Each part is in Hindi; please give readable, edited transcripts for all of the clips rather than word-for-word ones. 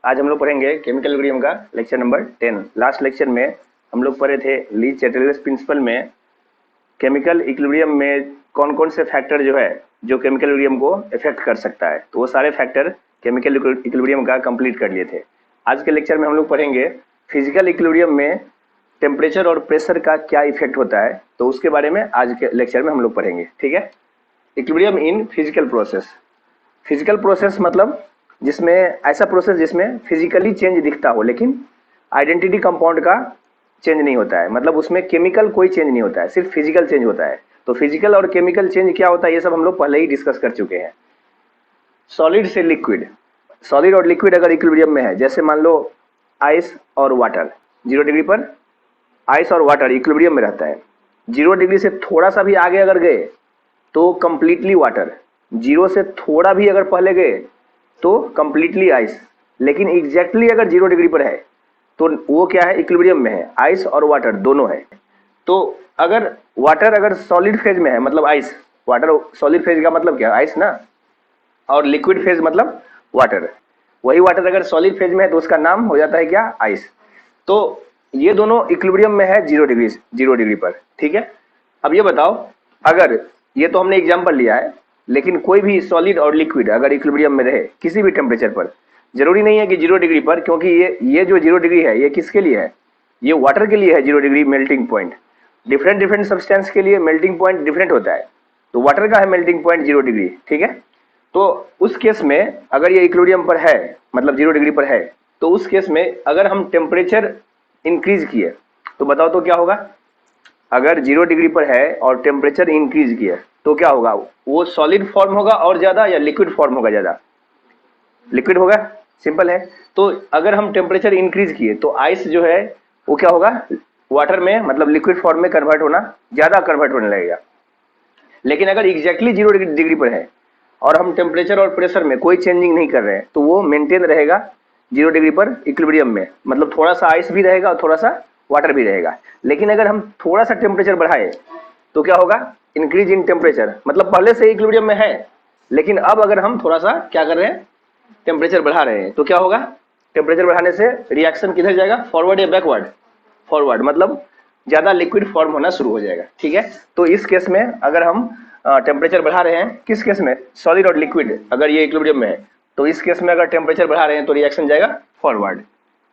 आज हम लोग पढ़ेंगे केमिकल इक्विलिब्रियम का लेक्चर नंबर 10। लास्ट लेक्चर में हम लोग पढ़े थे ली चैटरजीस प्रिंसिपल में केमिकल इक्विलिब्रियम में कौन कौन से फैक्टर जो है जो केमिकल इक्विलिब्रियम को इफेक्ट कर सकता है। तो वो सारे फैक्टर केमिकल इक्विलिब्रियम का कंप्लीट कर लिए थे। आज के लेक्चर में हम लोग पढ़ेंगे फिजिकल इक्विलिब्रियम में टेम्परेचर और प्रेशर का क्या इफेक्ट होता है। तो उसके बारे में आज के लेक्चर में हम लोग पढ़ेंगे। ठीक है, equilibrium in physical process. Physical process मतलब जिसमें ऐसा प्रोसेस जिसमें फिजिकली चेंज दिखता हो लेकिन आइडेंटिटी कंपाउंड का चेंज नहीं होता है, मतलब उसमें केमिकल कोई चेंज नहीं होता है, सिर्फ फिजिकल चेंज होता है। तो फिजिकल और केमिकल चेंज क्या होता है ये सब हम लोग पहले ही डिस्कस कर चुके हैं। सॉलिड से लिक्विड, सॉलिड और लिक्विड अगर इक्विलिब्रियम में है, जैसे मान लो आइस और वाटर, 0 डिग्री पर आइस और वाटर इक्विलिब्रियम में रहता है। 0 डिग्री से थोड़ा सा भी आगे अगर गए तो कंप्लीटली वाटर, 0 से थोड़ा भी अगर पहले गए तो कंप्लीटली आइस। लेकिन एग्जैक्टली अगर 0 डिग्री पर है तो वो क्या है, इक्विलिब्रियम में है, आइस और वाटर दोनों है। तो अगर वाटर अगर सॉलिड फेज में है, मतलब आइस, वाटर सॉलिड फेज का मतलब क्या, आइस ना, और लिक्विड फेज मतलब वाटर। वही वाटर अगर सॉलिड फेज में है तो उसका नाम हो जाता है क्या, आइस। तो ये दोनों इक्विलिब्रियम में है 0 डिग्री पर। ठीक है, अब ये बताओ, अगर ये तो हमने एग्जांपल लिया है, लेकिन कोई भी सॉलिड और लिक्विड अगर इक्विलिब्रियम में रहे किसी भी टेम्परेचर पर, जरूरी नहीं है कि 0 डिग्री पर, क्योंकि ये जो 0 डिग्री है ये किसके लिए है, ये वाटर के लिए है 0 degree melting point. Different different substance के लिए मेल्टिंग पॉइंट डिफरेंट होता है, तो वाटर का है मेल्टिंग पॉइंट 0 डिग्री। ठीक है, तो उस केस में अगर ये इक्विलिब्रियम पर है, मतलब 0 डिग्री पर है, तो उस केस में अगर हम टेम्परेचर इंक्रीज किए तो बताओ तो क्या होगा। अगर 0 डिग्री पर है और टेम्परेचर इंक्रीज किया तो क्या होगा, वो सॉलिड फॉर्म होगा और ज्यादा या लिक्विड फॉर्म होगा ज्यादा, लिक्विड होगा, सिंपल है। तो अगर हम टेम्परेचर इंक्रीज किए तो आइस जो है वो क्या होगा, वाटर में मतलब लिक्विड फॉर्म में कन्वर्ट होना, ज्यादा कन्वर्ट होने लगेगा। लेकिन अगर एग्जैक्टली 0 डिग्री पर है और हम टेम्परेचर और प्रेशर में कोई चेंजिंग नहीं कर रहे हैं तो वो मेंटेन रहेगा 0 डिग्री पर इक्विलिब्रियम में, मतलब थोड़ा सा आइस भी रहेगा और थोड़ा सा वाटर भी रहेगा। लेकिन अगर हम थोड़ा सा टेम्परेचर बढ़ाए तो क्या होगा, इंक्रीज इन टेम्परेचर, मतलब पहले से इक्विलिब्रियम में है लेकिन अब अगर हम थोड़ा सा क्या कर रहे हैं, टेम्परेचर बढ़ा रहे हैं, तो क्या होगा, टेम्परेचर बढ़ाने से रिएक्शन किधर जाएगा, फॉरवर्ड या बैकवर्ड, फॉरवर्ड, मतलब ज्यादा लिक्विड फॉर्म होना शुरू हो जाएगा। ठीक है, तो इस केस में अगर हम टेम्परेचर बढ़ा रहे हैं, किस केस में, सॉलिड और लिक्विड अगर ये इक्विलिब्रियम में है, तो इस केस में अगर टेम्परेचर बढ़ा रहे हैं तो रिएक्शन जाएगा फॉरवर्ड,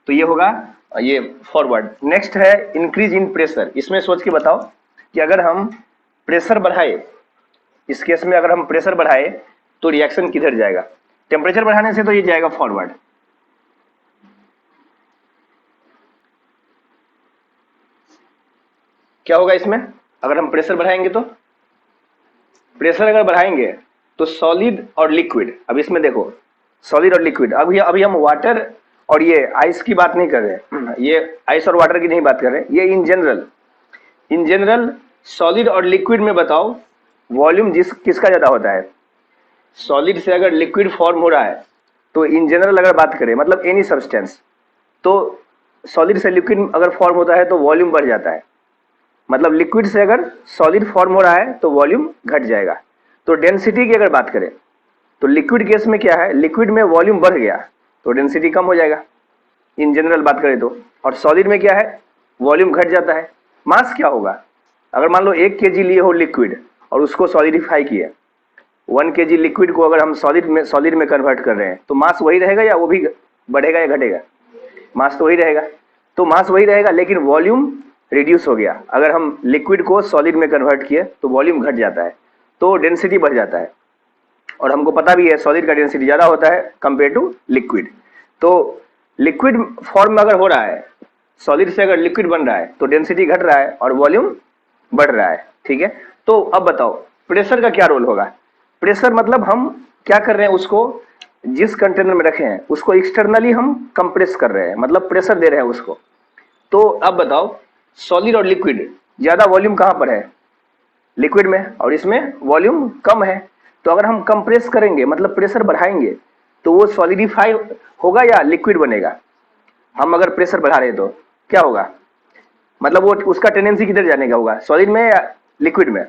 तो ये होगा ये फॉरवर्ड। नेक्स्ट है इंक्रीज इन प्रेशर। इसमें सोच के बताओ कि अगर हम प्रेशर बढ़ाए, इस केस में अगर हम प्रेशर बढ़ाए तो रिएक्शन किधर जाएगा, टेम्परेचर बढ़ाने से तो ये जाएगा फॉरवर्ड। क्या होगा इसमें, अगर हम प्रेशर बढ़ाएंगे तो, प्रेशर अगर बढ़ाएंगे तो सॉलिड और लिक्विड, अब इसमें देखो सॉलिड और लिक्विड, अभी हम वाटर और ये आइस की बात नहीं कर रहे, ये आइस और वाटर की नहीं बात कर रहे, ये इन जनरल सॉलिड और लिक्विड में बताओ वॉल्यूम किसका ज्यादा होता है। सॉलिड से अगर लिक्विड फॉर्म हो रहा है तो इन जनरल अगर बात करें, मतलब एनी सब्सटेंस, तो सॉलिड से लिक्विड अगर फॉर्म होता है तो वॉल्यूम बढ़ जाता है, मतलब लिक्विड से अगर सॉलिड फॉर्म हो रहा है तो वॉल्यूम घट जाएगा। तो डेंसिटी की अगर बात करें तो लिक्विड केस में क्या है, लिक्विड में वॉल्यूम बढ़ गया तो डेंसिटी कम हो जाएगा इन जनरल बात करें तो, और सॉलिड में क्या है, वॉल्यूम घट जाता है। मास क्या होगा, अगर मान लो 1 kg लिए हो लिक्विड और उसको सॉलिडिफाई किया, 1 kg लिक्विड को अगर हम सॉलिड में कन्वर्ट कर रहे हैं तो मास वही रहेगा या वो भी बढ़ेगा या घटेगा, मास तो वही रहेगा। तो मास वही रहेगा लेकिन वॉल्यूम रिड्यूस हो गया, अगर हम लिक्विड को सॉलिड में कन्वर्ट किए तो वॉल्यूम घट जाता है, तो डेंसिटी बढ़ जाता है। और हमको पता भी है सॉलिड का डेंसिटी ज्यादा होता है कंपेयर टू लिक्विड। तो लिक्विड फॉर्म में अगर हो रहा है, सॉलिड से अगर लिक्विड बन रहा है तो डेंसिटी घट रहा है और वॉल्यूम बढ़ रहा है। ठीक है, तो अब बताओ प्रेशर का क्या रोल होगा। प्रेशर मतलब हम क्या कर रहे हैं, उसको जिस कंटेनर में रखे हैं उसको एक्सटर्नली हम कंप्रेस कर रहे हैं, मतलब प्रेशर दे रहे हैं उसको। तो अब बताओ सॉलिड और लिक्विड, ज्यादा वॉल्यूम कहां पर है, लिक्विड में, और इसमें वॉल्यूम कम है। तो अगर हम कंप्रेस करेंगे मतलब प्रेशर बढ़ाएंगे तो वो सॉलिडिफाई होगा या लिक्विड बनेगा, हम अगर प्रेशर बढ़ा रहे तो क्या होगा, मतलब वो उसका टेंडेंसी किधर जाने का होगा, सॉलिड में या लिक्विड में,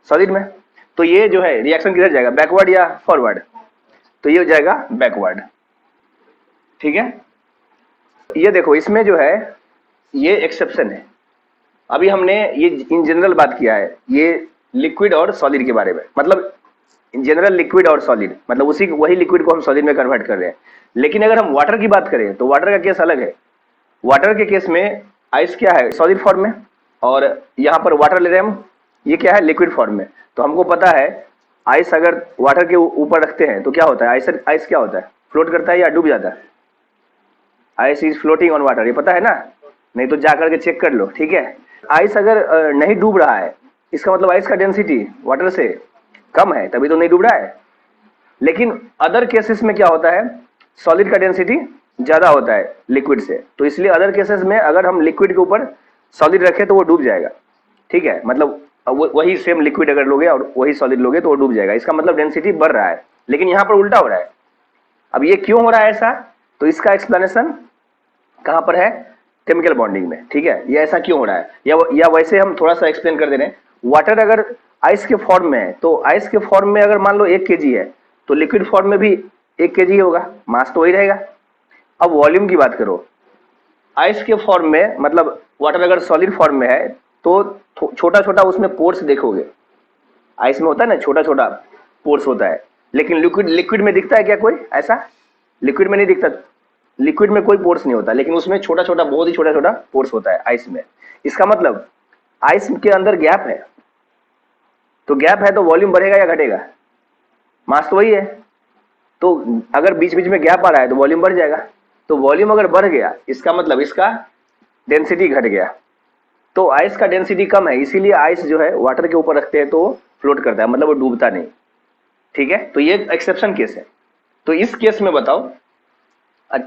सॉलिड में। तो ये जो है रिएक्शन किधर जाएगा, बैकवर्ड या फॉरवर्ड, तो ये हो जाएगा बैकवर्ड। ठीक है, ये देखो इसमें जो है ये एक्सेप्शन है। अभी हमने ये इन जनरल बात किया है, ये लिक्विड और सॉलिड के बारे में, मतलब इन जनरल लिक्विड और सॉलिड, मतलब उसी वही लिक्विड को हम सॉलिड में कन्वर्ट कर रहे हैं। लेकिन अगर हम वाटर की बात करें तो वाटर का केस अलग है। वाटर के केस में आइस क्या है, सॉलिड फॉर्म में, और यहाँ पर वाटर ले रहे हैं हम, ये क्या है, लिक्विड फॉर्म में। तो हमको पता है आइस अगर वाटर के ऊपर रखते हैं तो क्या होता है, आइस आइस क्या होता है, फ्लोट करता है या डूब जाता है? Ice is floating on water, ये पता है ना, नहीं तो जा करके चेक कर लो, ठीक है। आइस अगर नहीं डूब रहा है, इसका मतलब आइस का डेंसिटी वाटर से कम है, तभी तो नहीं डूब रहा है। लेकिन अदर केसेस में क्या होता है, सॉलिड का डेंसिटी ज्यादा होता है लिक्विड से, तो इसलिए अदर केसेस में अगर हम लिक्विड के ऊपर सॉलिड रखें तो वो डूब जाएगा, ठीक है। मतलब वही सेम लिक्विड अगर लोगे और वही सॉलिड लोगे तो वो डूब जाएगा, इसका मतलब डेंसिटी बढ़ रहा है। लेकिन यहाँ पर उल्टा हो रहा है। अब ये क्यों हो रहा है ऐसा, तो इसका एक्सप्लेनेशन कहाँ पर है, केमिकल बॉन्डिंग में, ठीक है। ये ऐसा क्यों हो रहा है, या वैसे हम थोड़ा सा एक्सप्लेन कर दे रहे हैं। वाटर अगर आइस के फॉर्म में है तो आइस के फॉर्म में अगर मान लो 1 kg है तो लिक्विड फॉर्म में भी 1 kg होगा, मास तो वही रहेगा। अब वॉल्यूम की बात करो, आइस के फॉर्म में मतलब वाटर अगर सॉलिड फॉर्म में है तो छोटा छोटा उसमें पोर्स देखोगे, आइस में होता है ना छोटा छोटा पोर्स होता है, लेकिन लिक्विड में दिखता है क्या कोई ऐसा, लिक्विड में नहीं दिखता, लिक्विड में कोई पोर्स नहीं होता, लेकिन उसमें छोटा छोटा, बहुत ही छोटा छोटा पोर्स होता है आइस में। इसका मतलब आइस के अंदर गैप है, तो गैप है तो वॉल्यूम बढ़ेगा या घटेगा, मास तो वही है, तो अगर बीच बीच में गैप आ रहा है तो वॉल्यूम बढ़ जाएगा। तो वॉल्यूम अगर बढ़ गया इसका मतलब इसका डेंसिटी घट गया, तो आइस का डेंसिटी कम है, इसीलिए आइस जो है वाटर के ऊपर रखते हैं तो फ्लोट करता है, मतलब वो डूबता नहीं, ठीक है। तो ये एक्सेप्शन केस है। तो इस केस में बताओ,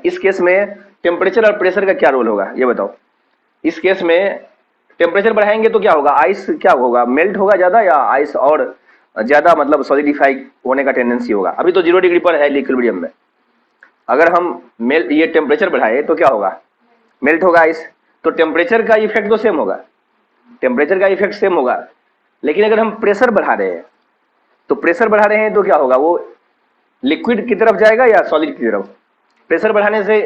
इस केस में टेम्परेचर और प्रेशर का क्या रोल होगा, ये बताओ। इस केस में टेम्परेचर बढ़ाएंगे तो क्या होगा, आइस क्या होगा, मेल्ट होगा ज्यादा, या आइस और ज्यादा मतलब सॉलिडिफाई होने का टेंडेंसी होगा। अभी तो 0 डिग्री पर है इक्विलिब्रियम में, अगर हम ये टेम्परेचर बढ़ाए तो क्या होगा, मेल्ट होगा आइस। तो टेम्परेचर का इफेक्ट तो सेम होगा, टेम्परेचर का इफेक्ट सेम होगा। लेकिन अगर हम प्रेशर बढ़ा रहे हैं तो प्रेशर बढ़ा रहे हैं तो क्या होगा, वो लिक्विड की तरफ जाएगा या सॉलिड की तरफ। प्रेशर बढ़ाने से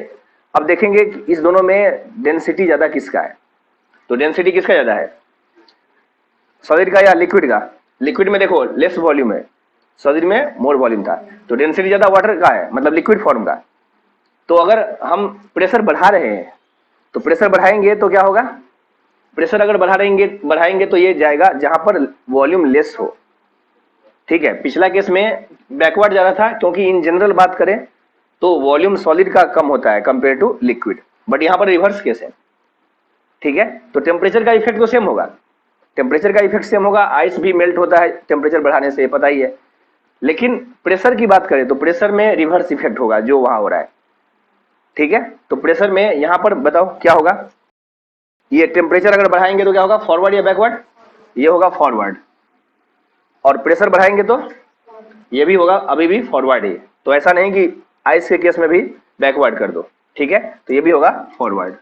अब देखेंगे कि इस दोनों में डेंसिटी ज्यादा किसका है, तो डेंसिटी किसका ज्यादा है, सॉलिड का या लिक्विड का। लिक्विड में देखो लेस वॉल्यूम है, सॉलिड में मोर वॉल्यूम था, तो डेंसिटी ज्यादा वाटर का है, मतलब लिक्विड फॉर्म का। तो अगर हम प्रेशर बढ़ा रहे हैं तो प्रेशर बढ़ाएंगे तो क्या होगा, प्रेशर अगर बढ़ाएंगे तो ये जाएगा जहां पर वॉल्यूम लेस हो, ठीक है। पिछला केस में बैकवर्ड जा रहा था, क्योंकि इन जनरल बात करें तो वॉल्यूम सॉलिड का कम होता है कंपेयर टू लिक्विड, बट यहाँ पर रिवर्स केस है, ठीक है। तो टेम्परेचर का इफेक्ट तो सेम होगा, टेम्परेचर का इफेक्ट सेम होगा, आइस भी मेल्ट होता है टेम्परेचर बढ़ाने से, पता ही है। लेकिन प्रेशर की बात करें तो प्रेशर में रिवर्स इफेक्ट होगा जो वहां हो रहा है, ठीक है। तो प्रेशर में यहां पर बताओ क्या होगा, ये टेम्परेचर अगर बढ़ाएंगे तो क्या होगा, फॉरवर्ड या बैकवर्ड, ये होगा फॉरवर्ड, और प्रेशर बढ़ाएंगे तो ये भी होगा अभी भी फॉरवर्ड ही। तो ऐसा नहीं कि आइस के केस में भी बैकवर्ड कर दो, ठीक है, तो ये भी होगा फॉरवर्ड।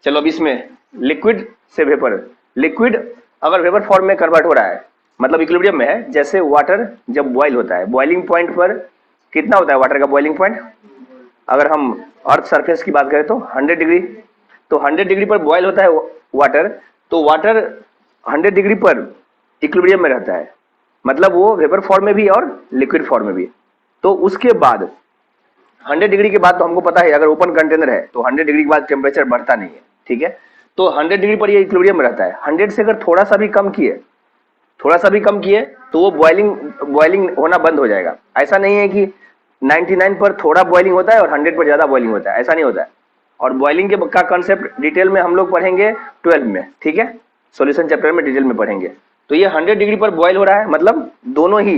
चलो अब इसमें लिक्विड से वेपर, लिक्विड अगर वेपर फॉर्म में कन्वर्ट हो रहा है मतलब इक्विलिब्रियम में है, जैसे वाटर जब बॉयल होता है, बॉइलिंग पॉइंट पर कितना होता है वाटर का बॉइलिंग पॉइंट, अगर हम अर्थ सरफेस की बात करें तो 100 डिग्री, तो 100 डिग्री पर बॉयल होता है वाटर, तो वाटर 100 डिग्री पर इक्विलिब्रियम में रहता है, मतलब वो वेपर फॉर्म में भी और लिक्विड फॉर्म में भी। तो उसके बाद 100 डिग्री के बाद तो हमको पता है अगर ओपन कंटेनर है तो 100 डिग्री के बाद टेम्परेचर बढ़ता नहीं है, ठीक है। तो 100 डिग्री पर ये इक्विलिब्रियम में रहता है, 100 से अगर थोड़ा सा भी कम किए, थोड़ा सा भी कम किए तो वो बॉइलिंग होना बंद हो जाएगा। ऐसा नहीं है कि 99 पर थोड़ा बॉइलिंग होता है और 100 पर ज्यादा बॉइलिंग होता है, ऐसा नहीं होता है। और बॉइलिंग के का कंसेप्ट डिटेल में हम लोग पढ़ेंगे 12 में, ठीक है, सॉल्यूशन चैप्टर में डिटेल में पढ़ेंगे। तो ये 100 डिग्री पर बॉयल हो रहा है, मतलब दोनों ही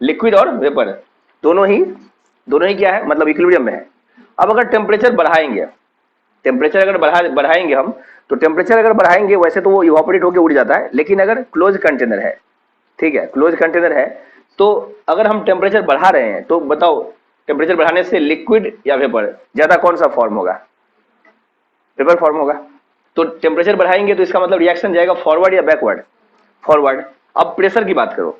लिक्विड और वेपर दोनों ही क्या है, मतलब इक्विलिब्रियम में है। अब अगर टेम्परेचर बढ़ाएंगे, टेम्परेचर अगर बढ़ाएंगे हम, तो टेम्परेचर अगर बढ़ाएंगे वैसे तो वो इवापोरेट होकर उड़ जाता है, लेकिन अगर क्लोज कंटेनर है, ठीक है, क्लोज कंटेनर है, तो अगर हम टेम्परेचर बढ़ा रहे हैं तो बताओ टेम्परेचर बढ़ाने से लिक्विड या वेपर ज्यादा कौन सा फॉर्म होगा, वेपर फॉर्म होगा। तो टेम्परेचर बढ़ाएंगे तो इसका मतलब रिएक्शन जाएगा फॉरवर्ड या बैकवर्ड, फॉरवर्ड। अब प्रेशर की बात करो,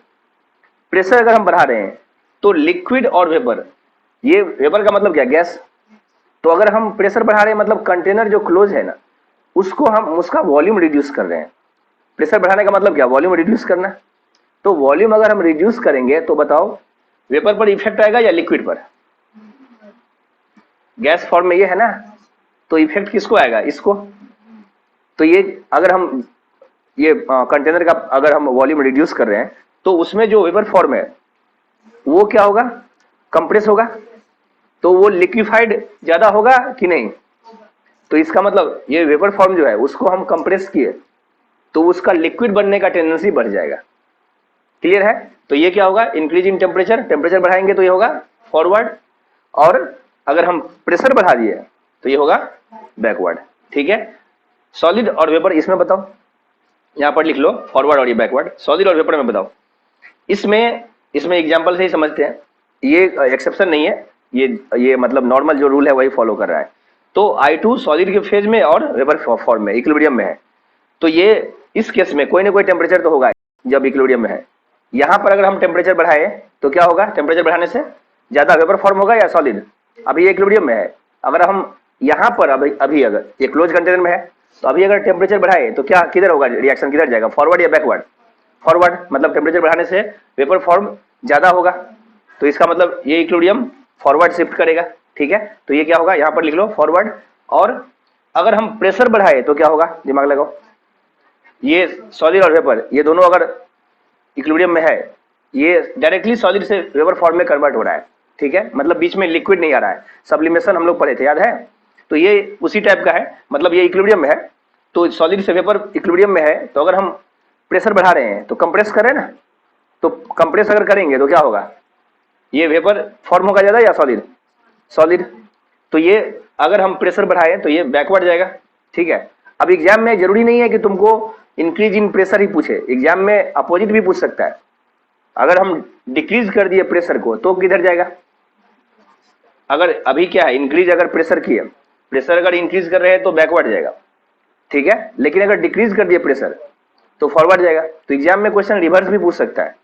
प्रेशर अगर हम बढ़ा रहे हैं तो लिक्विड और वेपर, ये वेपर का मतलब क्या, गैस, तो अगर हम प्रेशर बढ़ा रहे हैं मतलब कंटेनर जो क्लोज है ना उसको हम उसका वॉल्यूम रिड्यूस कर रहे हैं। प्रेशर बढ़ाने का मतलब क्या, वॉल्यूम रिड्यूस करना। तो वॉल्यूम अगर हम रिड्यूस करेंगे तो बताओ वेपर पर इफेक्ट आएगा या लिक्विड पर? गैस फॉर्म में ये है ना, तो इफेक्ट किसको आएगा, इसको। तो ये अगर हम ये कंटेनर का अगर हम वॉल्यूम रिड्यूस कर रहे हैं तो उसमें जो वेपर फॉर्म है वो क्या होगा, कंप्रेस होगा। तो वो लिक्विफाइड ज्यादा होगा कि नहीं। तो इसका मतलब ये वेपर फॉर्म जो है उसको हम कंप्रेस किए तो उसका लिक्विड बनने का टेंडेंसी बढ़ जाएगा। क्लियर है। तो ये क्या होगा, इंक्रीज इन टेम्परेचर, टेम्परेचर बढ़ाएंगे तो ये होगा फॉरवर्ड, और अगर हम प्रेशर बढ़ा दिए तो ये होगा बैकवर्ड। ठीक है। सॉलिड और वेपर इसमें बताओ, यहां पर लिख लो फॉरवर्ड और ये बैकवर्ड। सॉलिड और वेपर में बताओ। इसमें एग्जांपल से ही समझते हैं, ये एक्सेप्शन नहीं है, ये मतलब नॉर्मल जो रूल है वही फॉलो कर रहा है। तो I2 सॉलिड के फेज में और वेपर फॉर्म में इक्विलिब्रियम में है। तो ये इस केस में कोई ना कोई टेम्परेचर तो होगा जब इक्विलिब्रियम में है। यहां पर अगर हम टेम्परेचर बढ़ाए तो क्या होगा, टेम्परेचर बढ़ाने से ज्यादा वेपर फॉर्म होगा या सॉलिड। अभी ये इक्विलिब्रियम में है, अगर हम यहां पर अभी अगर ये क्लोज कंटेनर में है तो अभी अगर टेम्परेचर बढ़ाए तो क्या किधर होगा, रिएक्शन किधर जाएगा, फॉरवर्ड या बैकवर्ड। फॉरवर्ड, मतलब टेम्परेचर बढ़ाने से वेपर फॉर्म ज्यादा होगा, तो इसका मतलब ये इक्विलिब्रियम फॉरवर्ड शिफ्ट करेगा। ठीक है। तो ये क्या होगा, यहां पर लिख लो फॉरवर्ड। और अगर हम प्रेशर बढ़ाए तो क्या होगा, दिमाग लगाओ। ये सॉलिड और वेपर ये दोनों अगर इक्विलिब्रियम में है, ये डायरेक्टली सॉलिड से वेपर फॉर्म में कन्वर्ट हो रहा है। ठीक है, मतलब बीच में लिक्विड नहीं आ रहा है। सब्लिमेशन हम लोग पढ़े थे, याद है। तो ये उसी टाइप का है, मतलब ये इक्विलिब्रियम में है तो सॉलिड से वेपर इक्विलिब्रियम में है। तो अगर हम प्रेशर बढ़ा रहे हैं तो कंप्रेस कर रहे हैं ना, तो कंप्रेस अगर करेंगे तो क्या होगा, ये वेपर फॉर्म होगा ज्यादा या सॉलिड, सॉलिड। तो ये अगर हम प्रेशर बढ़ाएं तो ये बैकवर्ड जाएगा। ठीक है। अब एग्जाम में जरूरी नहीं है कि तुमको इंक्रीज इन प्रेशर ही पूछे, एग्जाम में अपोजिट भी पूछ सकता है। अगर हम डिक्रीज कर दिए प्रेशर को तो किधर जाएगा, अगर अभी क्या है इंक्रीज अगर प्रेशर किए, प्रेशर अगर इंक्रीज कर रहे हैं तो बैकवर्ड जाएगा। ठीक है। लेकिन अगर डिक्रीज कर दिए प्रेशर तो फॉरवर्ड जाएगा। तो एग्जाम में क्वेश्चन रिवर्स भी पूछ सकता है।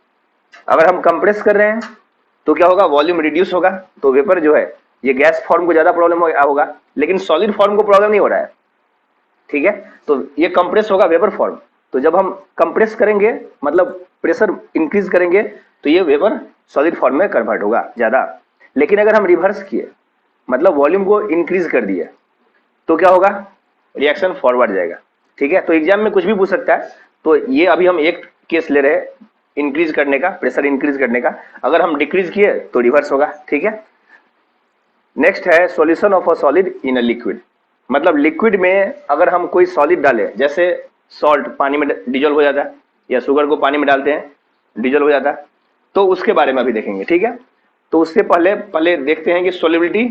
अगर हम कंप्रेस कर रहे हैं तो क्या होगा, वॉल्यूम रिड्यूस होगा, तो वेपर जो है ये गैस फॉर्म को ज्यादा प्रॉब्लम होगा, लेकिन सॉलिड फॉर्म को प्रॉब्लम नहीं हो रहा है। ठीक है। तो ये कंप्रेस होगा वेपर फॉर्म। तो जब हम कंप्रेस करेंगे मतलब प्रेशर इंक्रीज करेंगे तो ये वेपर सॉलिड फॉर्म में कन्वर्ट होगा ज्यादा। लेकिन अगर हम रिवर्स किए मतलब वॉल्यूम को इंक्रीज कर दिए तो क्या होगा, रिएक्शन फॉरवर्ड जाएगा। ठीक है। तो एग्जाम में कुछ भी पूछ सकता है। तो ये अभी हम एक केस ले रहे हैं इंक्रीज करने का, प्रेशर इंक्रीज करने का। अगर हम डिक्रीज किए तो रिवर्स होगा। ठीक है। नेक्स्ट है solution of a solid in a liquid. मतलब लिक्विड में अगर हम कोई सॉलिड डालें, जैसे सॉल्ट पानी में डिजोल्व हो जाता है या शुगर को पानी में डालते हैं डिजोल्व हो जाता है, तो उसके बारे में अभी देखेंगे। ठीक है। तो उससे पहले देखते हैं कि सोलिबिलिटी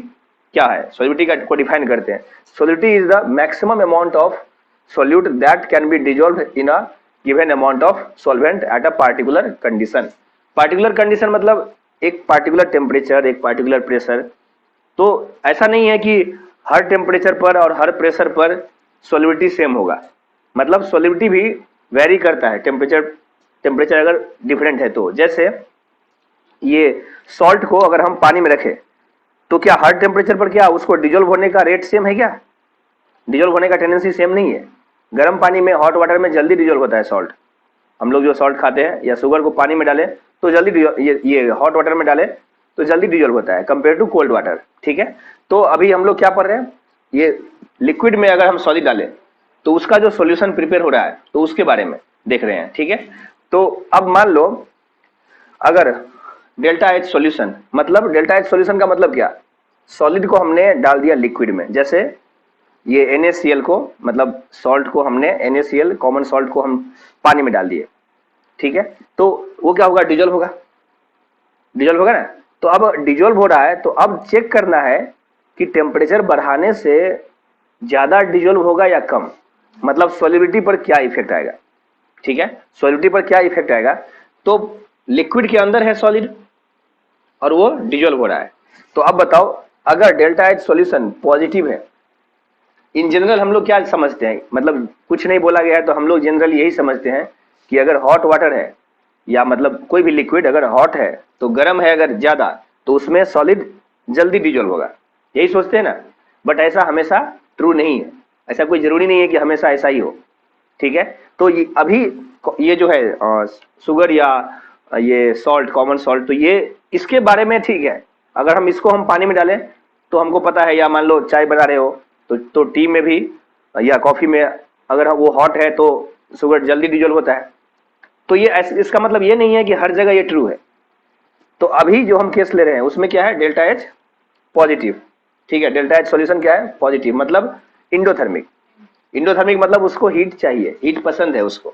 क्या है। सोलिबिलिटी को डिफाइन करते हैं। Solubility is the maximum amount of solute that can be dissolve in a given amount of solvent at a particular condition. Particular condition मतलब एक पार्टिकुलर टेम्परेचर, एक पार्टिकुलर प्रेशर। तो ऐसा नहीं है कि हर टेम्परेचर पर और हर प्रेशर पर सॉल्युबिलिटी सेम होगा, मतलब सॉल्युबिलिटी भी वेरी करता है टेम्परेचर अगर डिफरेंट है तो। जैसे ये सॉल्ट को अगर हम पानी में रखें तो क्या हर टेम्परेचर पर क्या उसको डिजोल्व होने का रेट सेम है, क्या डिजोल्व होने का टेंडेंसी सेम नहीं है। गर्म पानी में हॉट वाटर में जल्दी डिजोल्व होता है सॉल्ट। हम लोग जो सॉल्ट खाते हैं या शुगर को पानी में डालें तो जल्दी ये हॉट वाटर में डालें तो जल्दी डिजोल्व होता है कंपेयर टू कोल्ड वाटर। ठीक है। तो अभी हम लोग क्या पढ़ रहे हैं, ये लिक्विड में अगर हम सॉलिड डालें तो उसका जो सॉल्यूशन प्रिपेयर हो रहा है तो उसके बारे में देख रहे हैं। ठीक है। तो अब मान लो अगर डेल्टा एच सॉल्यूशन, मतलब डेल्टा एच सॉल्यूशन का मतलब क्या, सॉलिड को हमने डाल दिया लिक्विड में, जैसे ये NaCl को मतलब सॉल्ट को हमने NaCl कॉमन सॉल्ट को हम पानी में डाल दिए। ठीक है। तो वो क्या होगा, डिजोल्व होगा, डिजोल्व होगा ना। तो अब डिजोल्व हो रहा है तो अब चेक करना है कि टेम्परेचर बढ़ाने से ज्यादा डिजोल्व होगा या कम, मतलब सॉल्युबिलिटी पर क्या इफेक्ट आएगा। ठीक है। सॉल्युबिलिटी पर क्या इफेक्ट आएगा, तो लिक्विड के अंदर है सॉलिड और वो डिजोल्व हो रहा है। तो अब बताओ अगर डेल्टा एच सॉल्यूशन पॉजिटिव है, इन जनरल हम लोग क्या समझते हैं, मतलब कुछ नहीं बोला गया है तो हम लोग जनरल यही समझते हैं कि अगर हॉट वाटर है या मतलब कोई भी लिक्विड अगर हॉट है तो गर्म है अगर ज्यादा तो उसमें सॉलिड जल्दी डिजोल्व होगा, यही सोचते हैं ना। बट ऐसा हमेशा ट्रू नहीं है, ऐसा कोई जरूरी नहीं है कि हमेशा ऐसा ही हो। ठीक है, तो ये अभी ये जो है शुगर या ये सॉल्ट, कॉमन सॉल्ट, तो ये इसके बारे में ठीक है। अगर हम इसको हम पानी में डालें तो हमको पता है, या मान लो चाय बना रहे हो तो टी में भी या कॉफी में अगर वो हॉट है तो शुगर जल्दी डिजोल्व होता है। तो ये इसका मतलब ये नहीं है कि हर जगह ये ट्रू है। तो अभी जो हम केस ले रहे हैं उसमें क्या है, डेल्टा एच पॉजिटिव। ठीक है, डेल्टा एच सॉल्यूशन क्या है, पॉजिटिव, मतलब इंडोथर्मिक। इंडोथर्मिक मतलब उसको हीट चाहिए, हीट पसंद है उसको,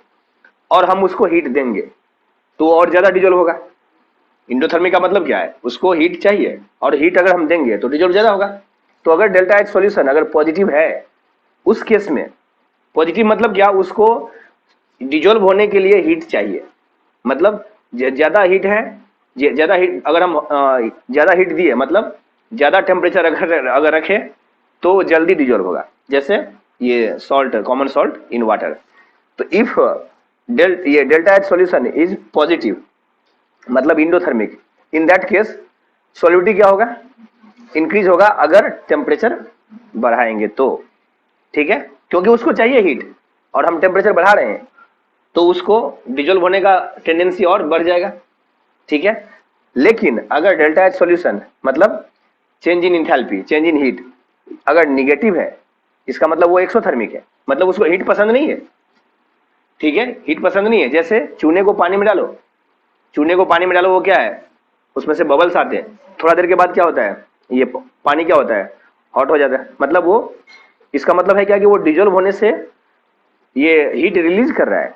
और हम उसको हीट देंगे तो और ज्यादा डिजोल्व होगा। इंडोथर्मिक का मतलब क्या है, उसको हीट चाहिए और हीट अगर हम देंगे तो डिजोल्व ज्यादा होगा। तो अगर डेल्टा एच सॉल्यूशन अगर पॉजिटिव है, उस केस में पॉजिटिव मतलब क्या, उसको डिजोल्व होने के लिए हीट चाहिए, मतलब ज्यादा हीट है, ज्यादा हीट अगर हम ज्यादा हीट दिए मतलब ज्यादा टेम्परेचर अगर रखे तो जल्दी डिजोल्व होगा, जैसे ये salt, common salt in water. तो इफ ये delta H solution is positive मतलब endothermic, in that case solubility क्या होगा, इंक्रीज होगा अगर टेम्परेचर बढ़ाएंगे तो। ठीक है, क्योंकि उसको चाहिए हीट और हम टेम्परेचर बढ़ा रहे हैं तो उसको डिजोल्व होने का टेंडेंसी और बढ़ जाएगा। ठीक है, लेकिन अगर डेल्टा एच सॉल्यूशन मतलब change in enthalpy, change in heat अगर निगेटिव है, इसका मतलब वो एक्सोथर्मिक है, मतलब उसको हीट पसंद नहीं है। ठीक है, हीट पसंद नहीं है। जैसे चूने को पानी में डालो, चूने को पानी में डालो, वो क्या है, उसमें से बबल्स आते हैं, थोड़ा देर के बाद क्या होता है, ये पानी क्या होता है, हॉट हो जाता है। मतलब वो, इसका मतलब है क्या कि वो डिजोल्व होने से ये हीट रिलीज कर रहा है,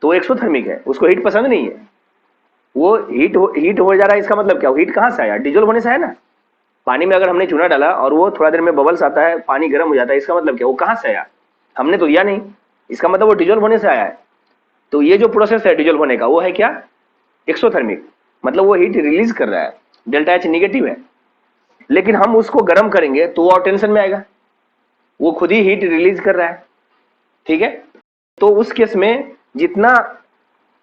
तो वो एक्सोथर्मिक है, उसको हीट पसंद नहीं है। वो हीट हो जा रहा है, इसका मतलब क्या, हीट कहाँ से आया, डिजोल्व होने से आया ना। पानी में अगर हमने चूना डाला और वो थोड़ा देर में बबल्स आता है, पानी गर्म हो जाता है, इसका मतलब क्या, वो कहाँ से आया, हमने तो दिया नहीं, इसका मतलब वो डिजोल्व होने से आया है। तो ये जो प्रोसेस है डिजोल्व होने का, वो है क्या, एक्सोथर्मिक, मतलब वो हीट रिलीज कर रहा है, डेल्टा एच निगेटिव है। लेकिन हम उसको गर्म करेंगे तो वो और टेंशन में आएगा, वो खुद ही हीट रिलीज कर रहा है। ठीक है, तो उस केस में जितना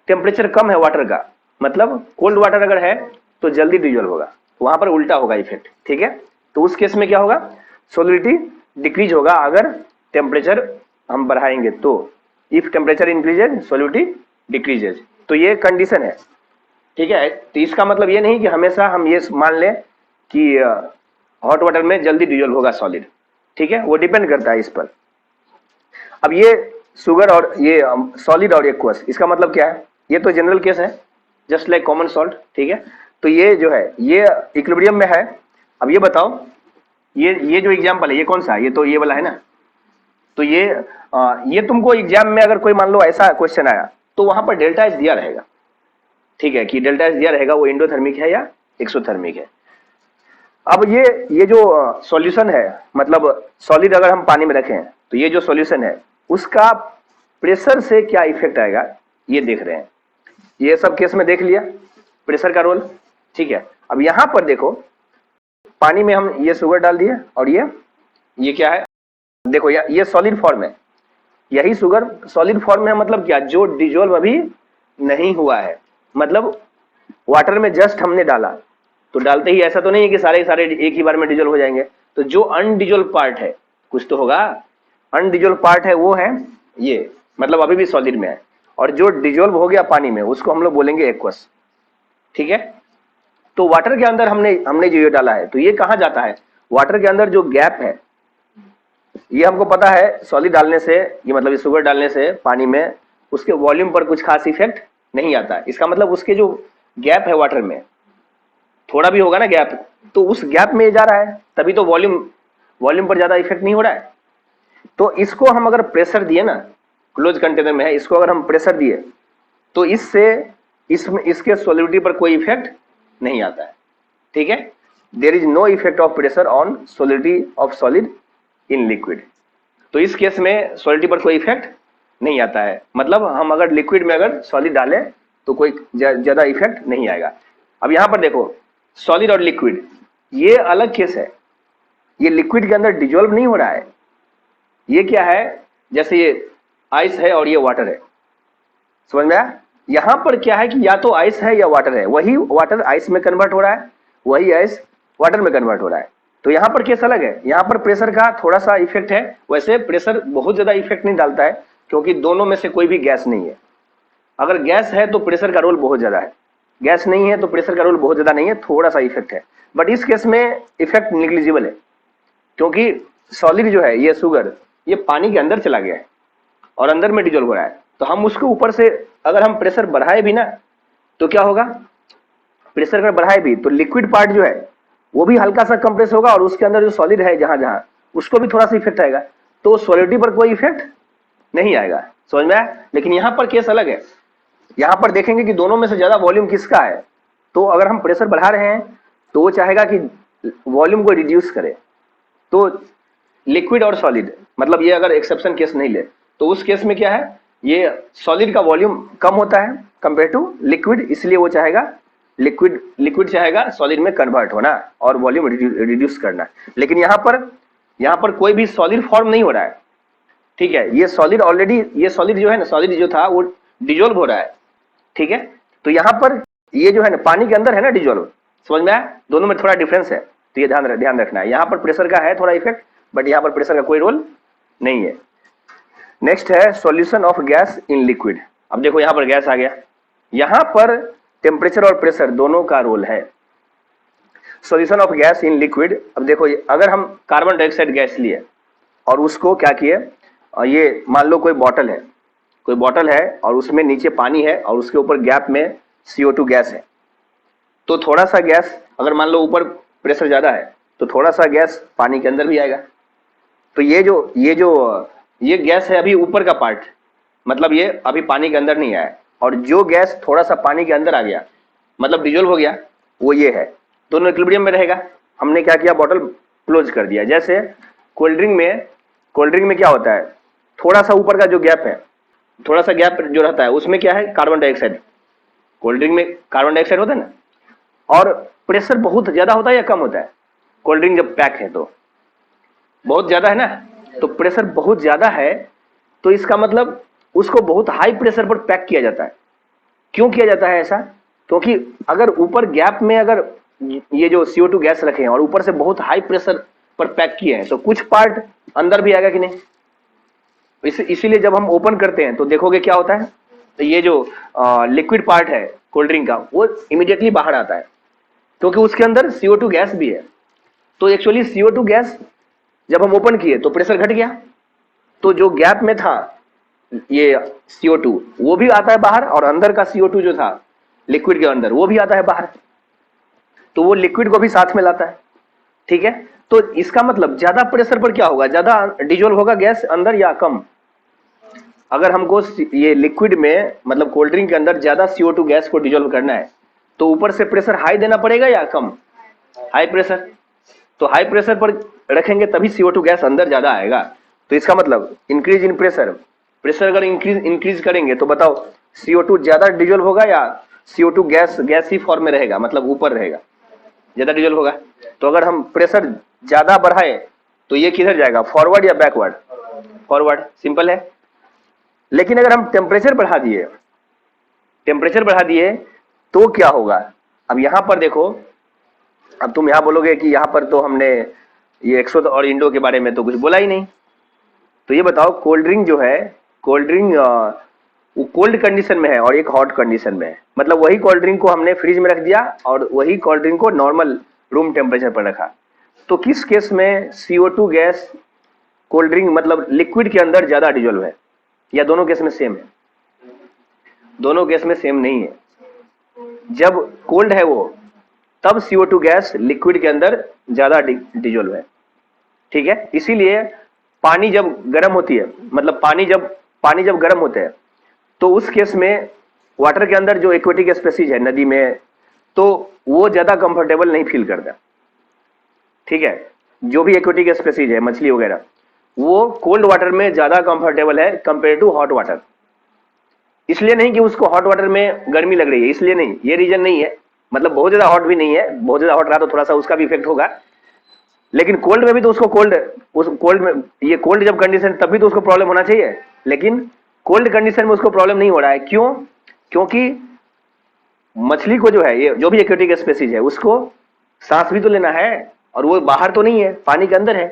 टेम्परेचर कम है वाटर का, मतलब कोल्ड वाटर अगर है तो जल्दी डिजोल्व होगा, वहां पर उल्टा होगा इफेक्ट। ठीक है, तो उस केस में क्या होगा, सोलिडिटी डिक्रीज होगा अगर टेम्परेचर हम बढ़ाएंगे तो। If temperature increases solidity decreases, तो ये कंडीशन है। ठीक है, तो इसका मतलब ये नहीं कि हमेशा हम ये मान लें कि हॉट वाटर में जल्दी डिजोल्व होगा सॉलिड। ठीक है, वो डिपेंड करता है इस पर। अब ये शुगर और ये सॉलिड और एक्वस, इसका मतलब क्या है, ये तो जनरल केस है, जस्ट लाइक कॉमन सॉल्ट। ठीक है, तो ये जो है ये इक्विलिब्रियम में है। अब ये बताओ, ये जो एग्जाम्पल है ये कौन सा है, ये तो ये वाला है ना। तो ये तुमको एग्जाम में अगर कोई मान लो ऐसा क्वेश्चन आया तो वहां पर डेल्टा एच दिया रहेगा। ठीक है, कि डेल्टा एच दिया रहेगा वो इंडोथर्मिक है या एक्सोथर्मिक है। अब ये जो सॉल्यूशन है, मतलब सॉलिड अगर हम पानी में रखें तो ये जो सॉल्यूशन है उसका प्रेशर से क्या इफेक्ट आएगा, ये देख रहे हैं। ये सब केस में देख लिया प्रेशर का रोल। ठीक है, अब यहां पर देखो, पानी में हम ये शुगर डाल दिए और ये क्या है, देखो ये सॉलिड फॉर्म है, यही शुगर सॉलिड फॉर्म में है, मतलब क्या, जो डिजोल्व अभी नहीं हुआ है, मतलब वाटर में जस्ट हमने डाला, तो डालते ही ऐसा तो नहीं है कि सारे सारे एक ही बार में डिजोल्व हो जाएंगे, तो जो अनडिजोल्व पार्ट है कुछ तो होगा। अनडिजोल्व पार्ट है वो है ये, मतलब अभी भी सॉलिड में है, और जो डिजोल्व हो गया पानी में उसको हम लोग बोलेंगे एक्वस। ठीक है, तो वाटर के अंदर हमने जो ये डाला है तो ये कहाँ जाता है, वाटर के अंदर जो गैप है, ये हमको पता है सॉलिड डालने से, ये मतलब ये शुगर डालने से पानी में उसके वॉल्यूम पर कुछ खास इफेक्ट नहीं आता। इसका मतलब उसके जो गैप है वाटर में, थोड़ा भी होगा ना गैप, तो उस गैप में जा रहा है, तभी तो वॉल्यूम पर ज्यादा इफेक्ट नहीं हो रहा है। तो इसको हम अगर प्रेशर दिए ना, क्लोज कंटेनर में है, इसको अगर हम प्रेशर दिए तो इसके सॉलिडिटी पर कोई इफेक्ट नहीं आता है। ठीक है, there is no effect of pressure on solidity of solid in liquid. तो इस केस में सॉलिडिटी पर कोई इफेक्ट नहीं आता है, मतलब हम अगर लिक्विड में अगर सॉलिड डालें तो कोई ज्यादा इफेक्ट नहीं आएगा। अब यहां पर देखो, सॉलिड और लिक्विड ये अलग केस है, ये लिक्विड के अंदर डिजोल्व नहीं हो रहा है। ये क्या है, जैसे ये आइस है और ये वाटर है, समझ में आया। यहां पर क्या है कि या तो आइस है या वाटर है, वही वाटर आइस में कन्वर्ट हो रहा है, वही आइस वाटर में कन्वर्ट हो रहा है। तो यहाँ पर केस अलग है, यहाँ पर प्रेशर का थोड़ा सा इफेक्ट है। वैसे प्रेशर बहुत ज्यादा इफेक्ट नहीं डालता है, क्योंकि दोनों में से कोई भी गैस नहीं है। अगर गैस है तो प्रेशर का रोल बहुत ज्यादा है, गैस नहीं है तो प्रेशर का रोल बहुत ज्यादा नहीं है, थोड़ा सा इफेक्ट है। बट इस केस में इफेक्ट निग्लिजिबल है, क्योंकि सॉलिड जो है ये शुगर ये पानी के अंदर चला गया है और अंदर में डिजोल्व हो रहा है। तो हम उसको ऊपर से अगर हम प्रेशर बढ़ाए भी ना तो क्या होगा, प्रेशर अगर बढ़ाए भी तो लिक्विड पार्ट जो है वो भी हल्का सा कंप्रेस होगा और उसके अंदर जो सॉलिड है जहां जहां उसको भी थोड़ा सा इफेक्ट आएगा। तो सॉलिडिटी पर कोई इफेक्ट नहीं आएगा, समझ में आया। लेकिन यहाँ पर केस अलग है, यहाँ पर देखेंगे कि दोनों में से ज्यादा वॉल्यूम किसका है। तो अगर हम प्रेशर बढ़ा रहे हैं तो वो चाहेगा कि वॉल्यूम को रिड्यूस करे। तो लिक्विड और सॉलिड, मतलब ये अगर एक्सेप्शन केस नहीं ले तो उस केस में क्या है, ये सॉलिड का वॉल्यूम कम होता है कंपेयर टू लिक्विड, इसलिए वो चाहेगा लिक्विड चाहेगा सॉलिड में कन्वर्ट होना और वॉल्यूम रिड्यूस करना। लेकिन यहाँ पर कोई भी सॉलिड फॉर्म नहीं हो रहा है, ठीक है। ये सॉलिड ऑलरेडी, ये सॉलिड जो है ना, सॉलिड जो था वो डिजोल्व हो रहा है, ठीक है। तो यहाँ पर ये जो है ना पानी के अंदर है ना डिजोल्व, समझ में आया। दोनों में थोड़ा डिफरेंस है, तो ये ध्यान रखना है। यहाँ पर प्रेशर का है थोड़ा इफेक्ट, बट यहाँ पर प्रेशर का कोई रोल नहीं है। नेक्स्ट है solution of gas in liquid. अब देखो यहाँ पर गैस आ गया, यहाँ पर टेम्परेचर और प्रेशर दोनों का रोल है। Solution of gas in liquid, अब देखो अगर हम कार्बन डाइऑक्साइड गैस लिए और उसको क्या किए, ये मान लो कोई बॉटल है और उसमें नीचे पानी है और उसके ऊपर गैप में CO2 गैस है। तो थोड़ा सा गैस अगर मान लो ऊपर प्रेशर ज्यादा है तो थोड़ा सा गैस पानी के अंदर भी आएगा। तो ये गैस है अभी ऊपर का पार्ट, मतलब ये अभी पानी के अंदर नहीं आया, और जो गैस थोड़ा सा पानी के अंदर आ गया मतलब डिजोल्व हो गया, वो ये है, दोनों इक्विलिब्रियम में रहेगा। हमने क्या किया, बॉटल क्लोज कर दिया। जैसे कोल्ड ड्रिंक में क्या होता है, थोड़ा सा ऊपर का जो गैप है, थोड़ा सा गैप जो रहता है उसमें क्या है, कार्बन डाइऑक्साइड। कोल्ड ड्रिंक में कार्बन डाइऑक्साइड होता है ना, और प्रेशर बहुत ज्यादा होता है या कम होता है, कोल्ड ड्रिंक जब पैक है तो बहुत ज्यादा है ना, तो प्रेशर बहुत ज्यादा है, तो इसका मतलब उसको बहुत हाई प्रेशर पर पैक किया जाता है। क्यों किया जाता है ऐसा, क्योंकि अगर ऊपर गैप में अगर ये जो CO2 गैस रखे हैं और ऊपर से बहुत हाई प्रेशर पर पैक किए हैं तो कुछ पार्ट अंदर भी आएगा कि नहीं। इसीलिए जब हम ओपन करते हैं तो देखोगे क्या होता है, तो ये जो लिक्विड पार्ट है कोल्ड ड्रिंक का वो इमीडिएटली बाहर आता है, क्योंकि उसके अंदर CO2 गैस भी है। तो एक्चुअली CO2 गैस जब हम ओपन किए तो प्रेशर घट गया, तो जो गैप में था ये CO2 वो भी आता है बाहर, और अंदर का CO2 जो था लिक्विड के अंदर वो भी आता है बाहर, तो वो लिक्विड को भी साथ में लाता है, ठीक है। तो इसका मतलब ज्यादा प्रेशर पर क्या होगा, ज्यादा डिजोल्व होगा गैस अंदर या कम। अगर हमको ये लिक्विड में मतलब कोल्ड ड्रिंक के अंदर ज्यादा CO2 गैस को डिजोल्व करना है तो ऊपर से प्रेशर हाई देना पड़ेगा या कम, हाई प्रेशर। तो हाई प्रेशर पर रखेंगे तभी CO2 गैस अंदर ज्यादा आएगा। तो इसका मतलब इंक्रीज इन प्रेशर अगर इंक्रीज करेंगे तो बताओ CO2 ज्यादा डिजोल्व होगा या CO2 गैस ही फॉर्म में रहेगा, मतलब ऊपर रहेगा, ज्यादा डिजोल्व होगा। तो अगर हम प्रेशर ज्यादा बढ़ाए तो ये किधर जाएगा, फॉरवर्ड या बैकवर्ड, फॉरवर्ड, सिंपल है। लेकिन अगर हम टेम्परेचर बढ़ा दिए तो क्या होगा। अब यहां पर देखो, अब तुम यहां बोलोगे कि यहां पर तो हमने ये एक्सो और इंडो के बारे में तो कुछ बोला ही नहीं। तो ये बताओ कोल्ड ड्रिंक जो है, कोल्ड ड्रिंक वो कोल्ड कंडीशन में है और एक हॉट कंडीशन में है, मतलब वही कोल्ड ड्रिंक को हमने फ्रिज में रख दिया और वही कोल्ड ड्रिंक को नॉर्मल रूम टेम्परेचर पर रखा। तो किस केस में CO2 गैस कोल्ड ड्रिंक मतलब लिक्विड के अंदर ज्यादा डिजोल्व है, या दोनों केस में सेम है? दोनों केस में सेम नहीं है। जब कोल्ड है वो तब CO2 गैस लिक्विड के अंदर ज्यादा डिजोल्व है, ठीक है। इसीलिए पानी जब गर्म होती है, मतलब पानी जब गर्म होते हैं तो उस केस में वाटर के अंदर जो एक्वेटिक स्पेसीज है नदी में, तो वो ज्यादा कंफर्टेबल नहीं फील करता, ठीक है। जो भी एक्वेटिक स्पेसीज है मछली वगैरह, वो कोल्ड वाटर में ज्यादा कंफर्टेबल है कंपेयर टू हॉट वाटर। इसलिए नहीं कि उसको हॉट वाटर में गर्मी लग रही है, इसलिए नहीं, ये रीजन नहीं है। मतलब बहुत ज्यादा हॉट भी नहीं है, बहुत ज्यादा हॉट रहा तो थोड़ा सा उसका भी इफेक्ट होगा, लेकिन कोल्ड में भी तो उसको कोल्ड में ये कोल्ड जब कंडीशन तभी तो उसको प्रॉब्लम होना चाहिए, लेकिन कोल्ड कंडीशन में उसको प्रॉब्लम नहीं हो रहा है। क्यों? क्योंकि मछली को जो है, ये जो भी एक्वेटिक स्पेसीज है उसको सांस भी तो लेना है और वो बाहर तो नहीं है, पानी के अंदर है।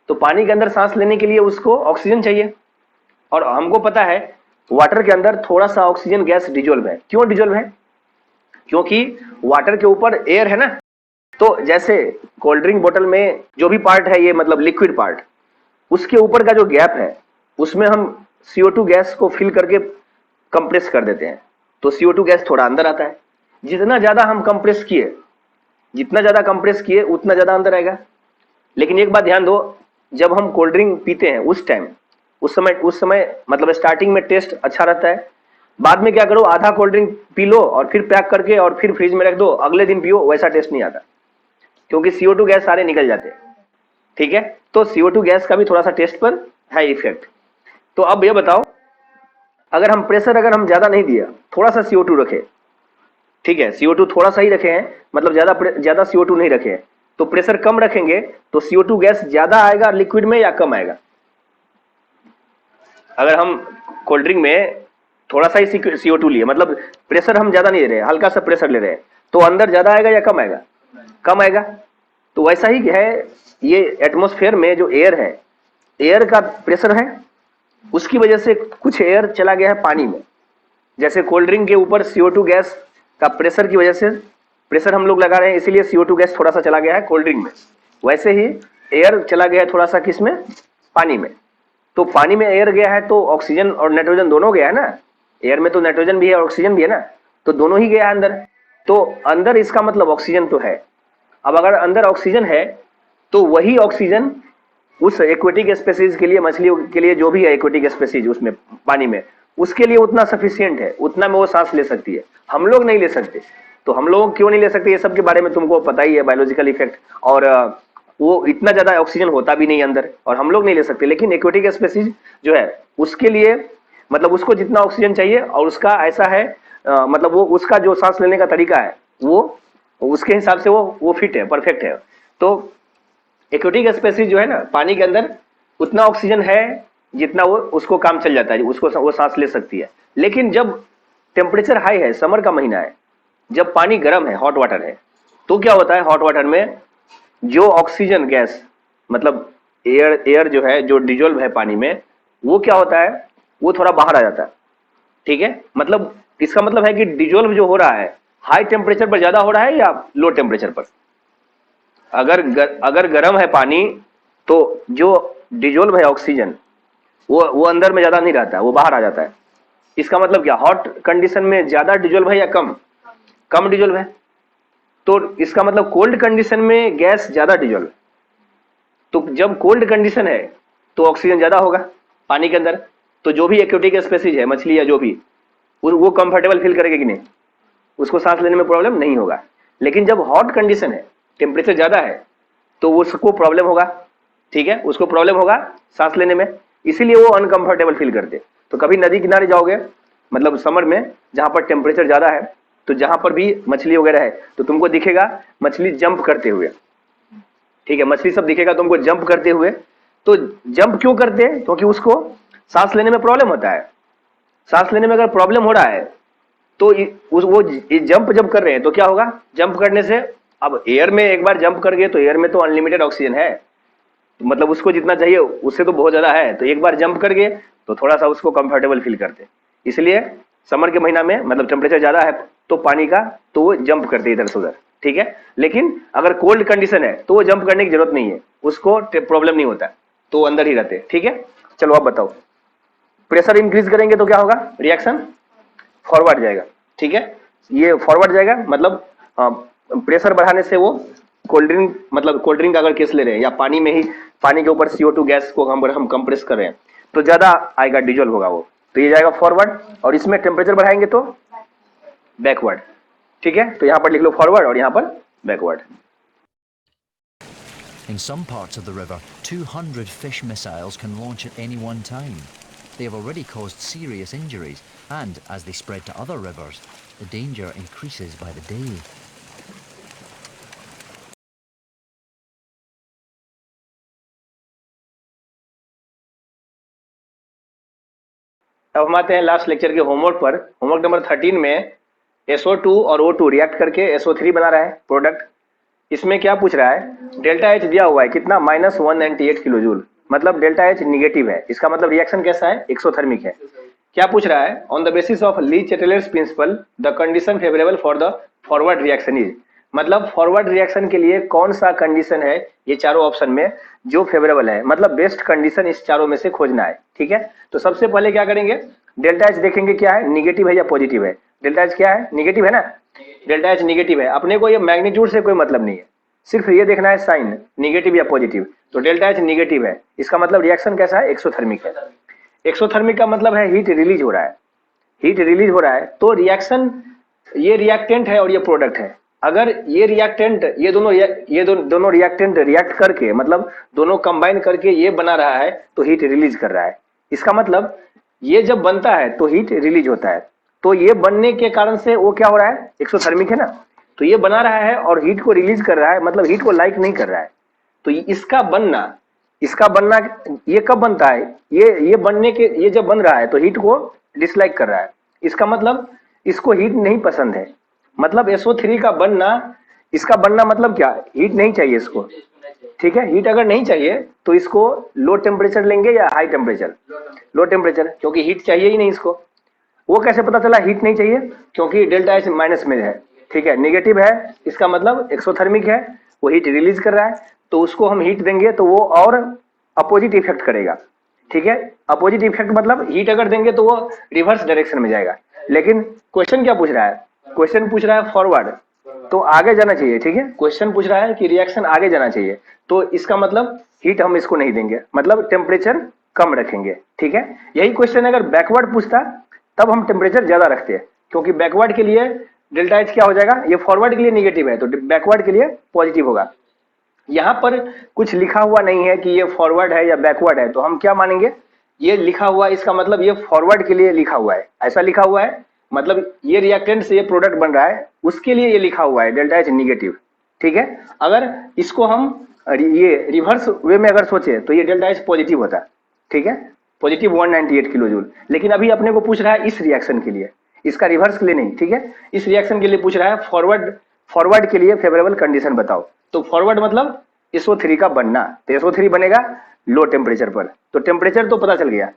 तो पानी के अंदर सांस लेने के लिए उसको ऑक्सीजन चाहिए, और हमको पता है वाटर के अंदर थोड़ा सा ऑक्सीजन गैस डिजोल्व है। क्यों डिजोल्व है? क्योंकि वाटर के ऊपर एयर है ना। तो जैसे कोल्ड ड्रिंक बोतल में जो भी पार्ट है, ये मतलब लिक्विड पार्ट, उसके ऊपर का जो गैप है उसमें हम CO2 गैस को फिल करके कंप्रेस कर देते हैं, तो CO2 गैस थोड़ा अंदर आता है। जितना ज्यादा हम कंप्रेस किए, जितना ज्यादा कंप्रेस किए उतना ज्यादा अंदर आएगा। लेकिन एक बात ध्यान दो, जब हम कोल्ड ड्रिंक पीते हैं उस टाइम, उस समय मतलब स्टार्टिंग में टेस्ट अच्छा रहता है। बाद में क्या करो, आधा कोल्ड ड्रिंक पी लो और फिर पैक करके और फिर फ्रिज में रख दो, अगले दिन पियो, वैसा टेस्ट नहीं आता, क्योंकि CO2 गैस सारे निकल जाते हैं। ठीक है, तो CO2 गैस का भी थोड़ा सा टेस्ट पर है इफेक्ट। तो अब ये बताओ, अगर हम प्रेशर अगर हम ज्यादा नहीं दिया, थोड़ा सा CO2 रखे, ठीक है, CO2 थोड़ा सा ही रखे हैं, मतलब ज्यादा CO2 नहीं रखे हैं, तो प्रेशर कम रखेंगे तो CO2 गैस ज्यादा आएगा लिक्विड में या कम आएगा? अगर हम कोल्ड ड्रिंक में थोड़ा सा ही CO2 लिए, मतलब प्रेशर हम ज्यादा नहीं ले रहे, हल्का सा प्रेशर ले रहे हैं, तो अंदर ज्यादा आएगा या कम आएगा? कम आएगा। तो वैसा ही है, ये एटमॉस्फेयर में जो एयर है, एयर का प्रेशर है, उसकी वजह से कुछ एयर चला गया है पानी में। जैसे कोल्ड ड्रिंक के ऊपर CO2 गैस का प्रेशर की वजह से, प्रेशर हम लोग लगा रहे हैं इसीलिए CO2 गैस थोड़ा सा चला गया है कोल्ड ड्रिंक में, वैसे ही एयर चला गया है थोड़ा सा किसमें? पानी में। तो पानी में एयर गया है तो ऑक्सीजन और नाइट्रोजन दोनों गया है ना, एयर में तो नाइट्रोजन भी है और ऑक्सीजन भी है ना, तो दोनों ही गया है अंदर। तो अंदर इसका मतलब ऑक्सीजन तो है। अब अगर अंदर ऑक्सीजन है तो वही ऑक्सीजन उस एक्वेटिक स्पेसीज के लिए, मछलियों के लिए, जो भी है एक्वेटिक स्पेसीज उसमें पानी में, उसके लिए उतना सफिशियंट है, उतना में वो सांस ले सकती है। हम लोग नहीं ले सकते। तो हम लोग क्यों नहीं ले सकते, ये सब के बारे में तुमको पता ही है, बायोलॉजिकल इफेक्ट। और वो इतना ज्यादा ऑक्सीजन होता भी नहीं अंदर, और हम लोग नहीं ले सकते। लेकिन एक्वेटिक स्पेसीज जो है उसके लिए, मतलब उसको जितना ऑक्सीजन चाहिए, और उसका ऐसा है मतलब वो उसका जो सांस लेने का तरीका है वो उसके हिसाब से वो फिट है, परफेक्ट है। तो एक्वेटिक स्पेसीज जो है ना, पानी के अंदर उतना ऑक्सीजन है जितना वो उसको काम चल जाता है, उसको वो सांस ले सकती है। लेकिन जब टेम्परेचर हाई है, समर का महीना है, जब पानी गर्म है, हॉट वाटर है, तो क्या होता है, हॉट वाटर में जो ऑक्सीजन गैस, मतलब एयर जो है, जो डिजोल्व है पानी में, वो क्या होता है, वो थोड़ा बाहर आ जाता है। ठीक है, मतलब इसका मतलब है कि डिजोल्व जो हो रहा है हाई टेम्परेचर पर ज्यादा हो रहा है या लो टेम्परेचर पर? अगर गर्म है पानी तो जो डिजोल्व है ऑक्सीजन वो अंदर में ज्यादा नहीं रहता, वो बाहर आ जाता है। इसका मतलब क्या, हॉट कंडीशन में ज्यादा डिजोल्व है या कम? कम डिजोल्व है। तो इसका मतलब कोल्ड कंडीशन में गैस ज्यादा डिजोल्व। तो जब कोल्ड कंडीशन है तो ऑक्सीजन ज्यादा होगा पानी के अंदर, तो जो भी एक्वेटिक स्पेसीज है, मछली या जो भी, वो कंफर्टेबल फील करेगी कि नहीं, उसको सांस लेने में प्रॉब्लम नहीं होगा। लेकिन जब हॉट कंडीशन है, टेम्परेचर ज्यादा है, तो उसको प्रॉब्लम होगा। ठीक है, उसको प्रॉब्लम होगा सांस लेने में, इसीलिए वो अनकंफर्टेबल फील करते। तो कभी नदी किनारे जाओगे, मतलब समर में, जहां पर टेम्परेचर ज्यादा है, तो जहां पर भी मछली वगैरह है, तो तुमको दिखेगा मछली जंप करते हुए। ठीक है, मछली सब दिखेगा तुमको जंप करते हुए। तो जंप क्यों करते हैं? क्योंकि उसको सांस लेने में प्रॉब्लम होता है। सांस लेने में अगर प्रॉब्लम हो रहा है तो वो जंप जब कर रहे हैं तो क्या होगा, जंप करने से, अब एयर में एक बार जंप कर गए तो एयर में तो अनलिमिटेड ऑक्सीजन है, तो मतलब उसको जितना चाहिए उससे तो बहुत ज्यादा है, तो एक बार जंप कर गए तो थोड़ा सा उसको कंफर्टेबल फील करते। इसलिए समर के महीना में, मतलब टेम्परेचर ज्यादा है तो पानी का, तो वो जंप करते इधर से उधर। ठीक है, लेकिन अगर कोल्ड कंडीशन है तो वो जंप करने की जरूरत नहीं है, उसको प्रॉब्लम नहीं होता, तो वो अंदर ही रहते। ठीक है, चलो अब बताओ, प्रेशर इंक्रीज करेंगे तो क्या होगा, रिएक्शन फॉरवर्ड जाएगा। ठीक है, ये फॉरवर्ड जाएगा, मतलब प्रेशर बढ़ाने से वो कोल्ड ड्रिंक, मतलब कोल्ड ड्रिंक अगर केस ले रहे हैं या पानी में ही, पानी के ऊपर CO2 गैस को हम कंप्रेस कर रहे हैं तो ज्यादा आएगा, डिजोल्व होगा वो, तो ये जाएगा फॉरवर्ड। और इसमें टेम्परेचर बढ़ाएंगे तो बैकवर्ड। ठीक है, तो यहां पर लिख लो फॉरवर्ड और यहां पर backward. In some parts of the river, 200 fish missiles can launch at any one time. They have already caused serious injuries, and as they spread to other rivers, the danger increases by the day. अब हम आते हैं लास्ट लेक्चर के होमवर्क पर। होमवर्क नंबर 13 में SO2 और O2 रिएक्ट करके SO3 बना रहा है प्रोडक्ट। इसमें क्या पूछ रहा है, डेल्टा एच दिया हुआ है कितना, -198 किलो जूल, मतलब डेल्टा एच निगेटिव है, इसका मतलब रिएक्शन कैसा है, एक्सोथर्मिक है। क्या पूछ रहा है, on the basis of Le Chatelier's principle the condition favourable for the forward reaction is, मतलब फॉरवर्ड रिएक्शन के लिए कौन सा कंडीशन है ये चारों ऑप्शन में जो फेवरेबल है, मतलब बेस्ट कंडीशन इस चारों में से खोजना है। ठीक है, तो सबसे पहले क्या करेंगे, डेल्टा एच देखेंगे क्या है, निगेटिव है या पॉजिटिव है। डेल्टा एच क्या है, निगेटिव है ना, डेल्टा एच निगेटिव है, अपने को ये मैग्नीट्यूड से कोई मतलब नहीं है, सिर्फ ये देखना है साइन निगेटिव या पॉजिटिव। तो डेल्टा एच निगेटिव है, इसका मतलब रिएक्शन कैसा है, एक्सोथर्मिक है। एक्सोथर्मिक का मतलब है हीट रिलीज हो रहा है, हीट रिलीज हो रहा है, तो रिएक्शन, ये रिएक्टेंट है और ये प्रोडक्ट है। अगर ये रिएक्टेंट, ये दोनों रिएक्टेंट रिएक्ट करके, मतलब दोनों कंबाइन करके ये बना रहा है तो हीट रिलीज कर रहा है। इसका मतलब ये जब बनता है तो हीट रिलीज होता है, तो ये बनने के कारण से वो क्या हो रहा है, एक्सोथर्मिक है ना, तो ये बना रहा है और हीट को रिलीज कर रहा है, मतलब हीट को लाइक नहीं कर रहा है। तो इसका बनना ये कब बनता है, ये बनने के, ये जब बन रहा है तो हीट को डिसलाइक कर रहा है। इसका मतलब इसको हीट नहीं पसंद है, मतलब SO3 का बनना, इसका बनना मतलब क्या, हीट नहीं चाहिए इसको। ठीक है, हीट अगर नहीं चाहिए तो इसको लो टेम्परेचर लेंगे या हाई टेम्परेचर, लो टेम्परेचर, क्योंकि हीट चाहिए ही नहीं इसको। वो कैसे पता चला हीट नहीं चाहिए, क्योंकि डेल्टा एच माइनस में है। ठीक है, नेगेटिव है, इसका मतलब एक्सोथर्मिक है, वो हीट रिलीज कर रहा है, तो उसको हम हीट देंगे तो वो और अपोजिट इफेक्ट करेगा। ठीक है, अपोजिट इफेक्ट मतलब हीट अगर देंगे तो वो रिवर्स डायरेक्शन में जाएगा। लेकिन क्वेश्चन क्या पूछ रहा है, क्वेश्चन पूछ रहा है फॉरवर्ड, तो आगे जाना चाहिए। ठीक है, क्वेश्चन पूछ रहा है कि रिएक्शन आगे जाना चाहिए, तो इसका मतलब हीट हम इसको नहीं देंगे, मतलब टेम्परेचर कम रखेंगे। ठीक है, यही क्वेश्चन अगर बैकवर्ड पूछता तब हम टेम्परेचर ज्यादा रखते हैं, क्योंकि बैकवर्ड के लिए डेल्टा एच क्या हो जाएगा, ये फॉरवर्ड के लिए निगेटिव है तो बैकवर्ड के लिए पॉजिटिव होगा। यहां पर कुछ लिखा हुआ नहीं है कि ये फॉरवर्ड है या बैकवर्ड है, तो हम क्या मानेंगे, ये लिखा हुआ, इसका मतलब ये फॉरवर्ड के लिए लिखा हुआ है, ऐसा लिखा हुआ है, मतलब ये रिएक्टेंट से ये प्रोडक्ट बन रहा है उसके लिए ये लिखा हुआ है डेल्टा एच निगेटिव। ठीक है, अगर इसको हम ये रिवर्स वे में अगर सोचे तो ये डेल्टा एच पॉजिटिव होता है। ठीक है, पॉजिटिव 198 किलो जूल, लेकिन अभी अपने को पूछ रहा है इस रिएक्शन के लिए, इसका रिवर्स के लिए नहीं। ठीक है, इस रिएक्शन के लिए पूछ रहा है फॉरवर्ड के लिए फेवरेबल कंडीशन बताओ। तो फॉरवर्ड मतलब SO3 का बनना, तो SO3 बनेगा लो टेम्परेचर पर, तो टेम्परेचर तो पता चल गया।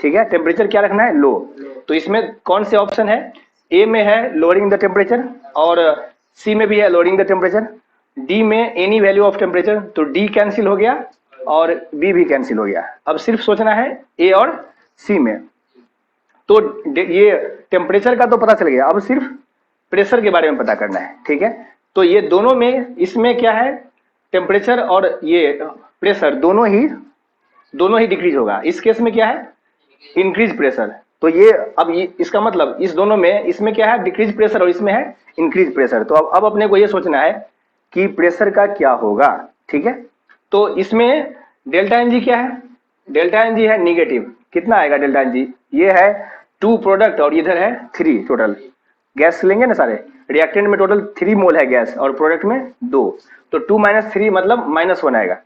ठीक है, टेम्परेचर क्या रखना है, लो। तो इसमें कौन से ऑप्शन है, ए में है लोअरिंग द टेम्परेचर, और सी में भी है लोअरिंग ड टेम्परेचर, डी में एनी वैल्यू ऑफ टेम्परेचर, तो डी कैंसिल हो गया और बी भी कैंसिल हो गया। अब सिर्फ सोचना है ए और सी में, तो ये टेम्परेचर का तो पता चल गया, अब सिर्फ प्रेशर के बारे में पता करना है। ठीक है, तो ये दोनों में, इसमें क्या है, टेम्परेचर और ये प्रेशर दोनों ही डिक्रीज होगा। इस केस में क्या है, इंक्रीज प्रेशर, तो ये अब इसका मतलब इस दोनों में, इसमें क्या है डिक्रीज प्रेशर और इसमें है इंक्रीज प्रेशर। तो अब अपने को ये सोचना है कि प्रेशर का क्या होगा। ठीक है, तो इसमें डेल्टा एन जी क्या है, डेल्टा एन जी है निगेटिव, कितना आएगा डेल्टा एन जी, ये है 2 प्रोडक्ट और इधर है 3 टोटल, गैस लेंगे ना सारे, रिएक्टेंट में टोटल 3 मोल है गैस और प्रोडक्ट में 2, तो 2 - 3 मतलब -1 आएगा।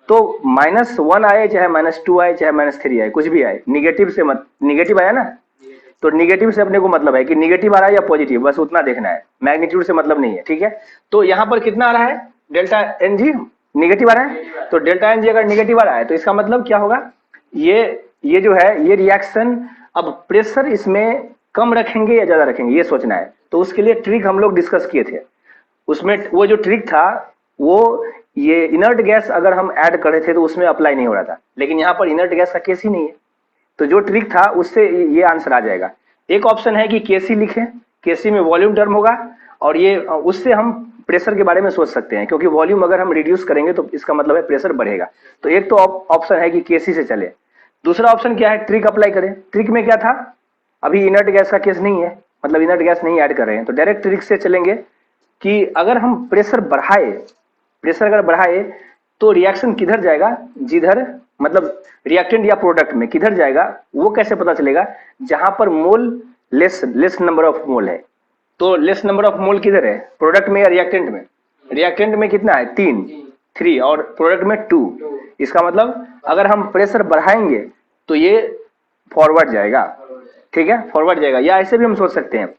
तो -1 आए चाहे -2 आए चाहे -3 आए, कुछ भी आए, निगेटिव से मत, निगेटिव आया ना, तो निगेटिव से अपने को मतलब है कि निगेटिव आ रहा है या पॉजिटिव, बस उतना देखना है, मैग्नीट्यूड से मतलब नहीं है। ठीक है, तो यहाँ पर कितना आ रहा है, डेल्टा एन जी निगेटिव आ रहा है, तो डेल्टा एन जी अगर निगेटिव आ रहा है तो इसका मतलब क्या होगा, ये जो है ये रिएक्शन, अब प्रेशर इसमें कम रखेंगे या ज्यादा रखेंगे ये सोचना है। तो उसके लिए ट्रिक हम लोग डिस्कस किए थे, उसमें वो जो ट्रिक था वो, ये इनर्ट गैस अगर हम ऐड कर रहे थे तो उसमें अप्लाई नहीं हो रहा था, लेकिन यहाँ पर इनर्ट गैस का केस ही नहीं है, तो जो ट्रिक था उससे ये आंसर आ जाएगा। एक ऑप्शन है कि केसी लिखें, केसी में वॉल्यूम टर्म होगा, और ये उससे हम प्रेशर के बारे में सोच सकते हैं, क्योंकि वॉल्यूम अगर हम रिड्यूस करेंगे तो इसका मतलब है प्रेशर बढ़ेगा। तो एक तो ऑप्शन है कि केसी से चले। दूसरा ऑप्शन क्या है, ट्रिक अप्लाई करें। ट्रिक में क्या था, अभी इनर्ट गैस का केस नहीं है, मतलब इनर्ट गैस नहीं ऐड कर रहे हैं, तो डायरेक्ट ट्रिक से चलेंगे कि अगर हम प्रेशर अगर बढ़ाए तो रिएक्शन किधर जाएगा, जिधर मतलब रिएक्टेंट या प्रोडक्ट में किधर जाएगा वो कैसे पता चलेगा, जहां पर मोल लेस नंबर ऑफ मोल है। तो लेस नंबर ऑफ मोल किधर है, प्रोडक्ट में या रिएक्टेंट में, रिएक्टेंट में कितना है 3 और प्रोडक्ट में 2, इसका मतलब अगर हम प्रेशर बढ़ाएंगे तो ये फॉरवर्ड जाएगा। ठीक है, फॉरवर्ड जाएगा, या ऐसे भी हम सोच सकते हैं,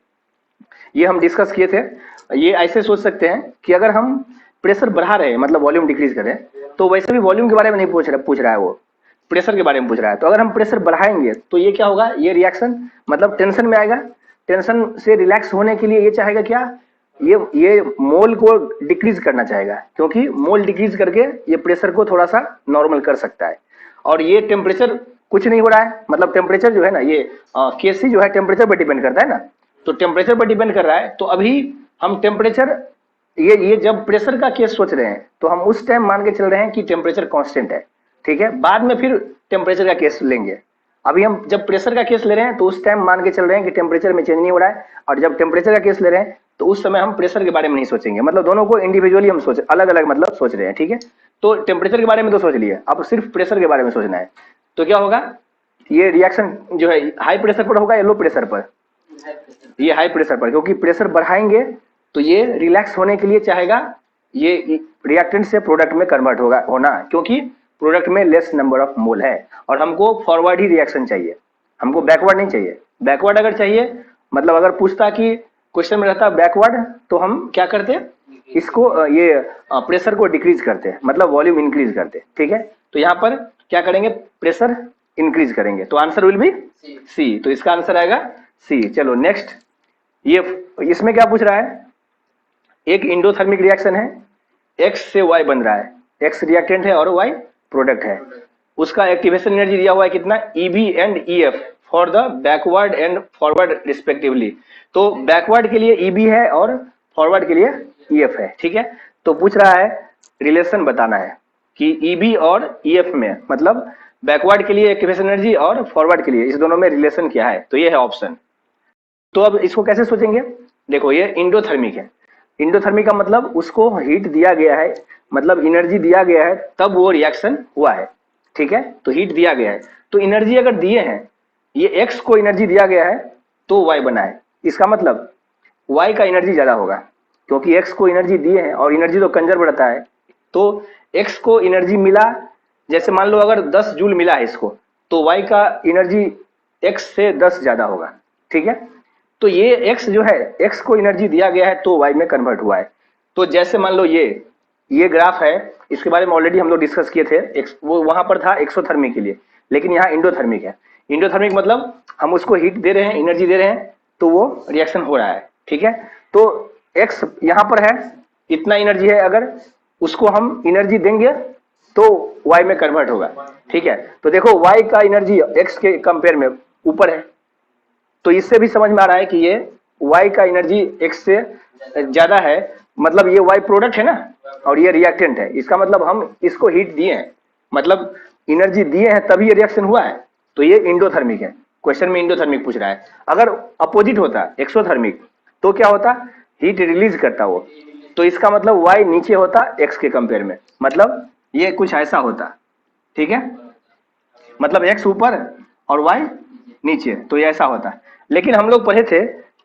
ये हम डिस्कस किए थे, ये ऐसे सोच सकते हैं कि अगर हम प्रेशर बढ़ा रहे हैं मतलब वॉल्यूम डिक्रीज कर रहे हैं, तो वैसे भी वॉल्यूम के बारे में नहीं पूछ रहा है, वो प्रेशर के बारे में पूछ रहा है। तो अगर हम प्रेशर बढ़ाएंगे तो ये क्या होगा, ये रिएक्शन मतलब टेंशन में आएगा, टेंशन से रिलैक्स होने के लिए ये चाहेगा क्या, ये मोल को डिक्रीज करना चाहेगा, क्योंकि मोल डिक्रीज करके ये प्रेशर को थोड़ा सा नॉर्मल कर सकता है। और ये टेम्परेचर कुछ नहीं हो रहा है, मतलब टेम्परेचर जो है ना, ये केसी जो है टेम्परेचर पर डिपेंड करता है ना, तो टेम्परेचर पर डिपेंड कर रहा है। तो अभी हम टेम्परेचर, ये जब प्रेशर का केस सोच रहे हैं तो हम उस टाइम मान के चल रहे हैं कि टेम्परेचर कांस्टेंट है, ठीक है। बाद में फिर टेम्परेचर का केस लेंगे। अभी हम जब प्रेशर का केस ले रहे हैं तो उस टाइम मान के चल रहे हैं कि टेम्परेचर में चेंज नहीं हो रहा है, और जब टेम्परेचर का केस ले रहे हैं तो उस समय हम प्रेशर के बारे में नहीं सोचेंगे, मतलब दोनों को इंडिविजुअली हम सोच अलग अलग मतलब सोच रहे हैं, ठीक है। तो टेम्परेचर के बारे में तो सोच लिए, अब सिर्फ प्रेशर के बारे में सोचना है। तो क्या होगा, ये रिएक्शन जो है हाई प्रेशर पर होगा या लो प्रेशर पर, ये हाई प्रेशर पर, क्योंकि प्रेशर बढ़ाएंगे तो ये रिलैक्स होने के लिए चाहेगा, ये रिएक्टेंट से प्रोडक्ट में कन्वर्ट होना, क्योंकि प्रोडक्ट में लेस नंबर ऑफ मोल है, और हमको फॉरवर्ड ही रिएक्शन चाहिए, हमको बैकवर्ड नहीं चाहिए। बैकवर्ड अगर चाहिए, मतलब अगर पूछता कि क्वेश्चन में रहता बैकवर्ड, तो हम क्या करते, इसको ये प्रेशर को डिक्रीज करते, मतलब वॉल्यूम इंक्रीज करते, ठीक है। तो यहाँ पर क्या करेंगे, प्रेशर इंक्रीज करेंगे, तो आंसर विल बी सी। तो इसका आंसर आएगा सी। चलो नेक्स्ट, ये इसमें क्या पूछ रहा है, एक इंडोथर्मिक रिएक्शन है, एक्स से वाई बन रहा है, एक्स रिएक्टेंट है और वाई प्रोडक्ट है, उसका एक्टिवेशन एनर्जी दिया हुआ है कितना, EB and EF for the backward and forward respectively. तो बैकवर्ड के लिए ईबी है और फॉरवर्ड के लिए ईएफ है, ठीक है। तो पूछ रहा है रिलेशन बताना है कि ईबी और ईएफ में, मतलब बैकवर्ड के लिए एक्टिवेशन एनर्जी और फॉरवर्ड के लिए, इस दोनों में रिलेशन क्या है, तो ये है ऑप्शन। तो अब इसको कैसे सोचेंगे, देखो ये इंडोथर्मिक है, इंडोथर्मिक का मतलब उसको हीट दिया गया है, मतलब एनर्जी दिया गया है तब वो रिएक्शन हुआ है, ठीक है। तो हीट दिया गया है, तो एनर्जी अगर दिए हैं, ये एक्स को एनर्जी दिया गया है तो वाई बना है, इसका मतलब वाई का एनर्जी ज्यादा होगा, क्योंकि एक्स को एनर्जी दिए हैं और एनर्जी तो कंजर्व रहता है। तो एक्स को एनर्जी मिला, जैसे मान लो अगर 10 जूल मिला है इसको, तो वाई का एनर्जी एक्स से 10 ज्यादा होगा, ठीक है। तो ये x जो है, x को एनर्जी दिया गया है तो y में कन्वर्ट हुआ है। तो जैसे मान लो ये ग्राफ है, इसके बारे में ऑलरेडी हम लोग डिस्कस किए थे, वो वहां पर था एक्सोथर्मिक के लिए, लेकिन यहाँ इंडोथर्मिक है। इंडोथर्मिक मतलब हम उसको हीट दे रहे हैं, एनर्जी दे रहे हैं, तो वो रिएक्शन हो रहा है, ठीक है। तो x यहाँ पर है, इतना एनर्जी है, अगर उसको हम एनर्जी देंगे तो y में कन्वर्ट होगा, ठीक है। तो देखो y का एनर्जी x के कंपेयर में ऊपर है, तो इससे भी समझ में आ रहा है कि ये y का एनर्जी x से ज्यादा है, मतलब ये y प्रोडक्ट है ना और ये रिएक्टेंट है, इसका मतलब हम इसको हीट दिए हैं, मतलब एनर्जी दिए हैं तभी ये रिएक्शन हुआ है, तो ये इंडोथर्मिक है। क्वेश्चन में इंडोथर्मिक पूछ रहा है। अगर अपोजिट होता एक्सोथर्मिक तो क्या होता, हीट रिलीज करता वो, तो इसका मतलब y नीचे होता x के कंपेयर में, मतलब ये कुछ ऐसा होता, ठीक है, मतलब x ऊपर और y नीचे, तो ये ऐसा होता। लेकिन हम लोग पढ़े थे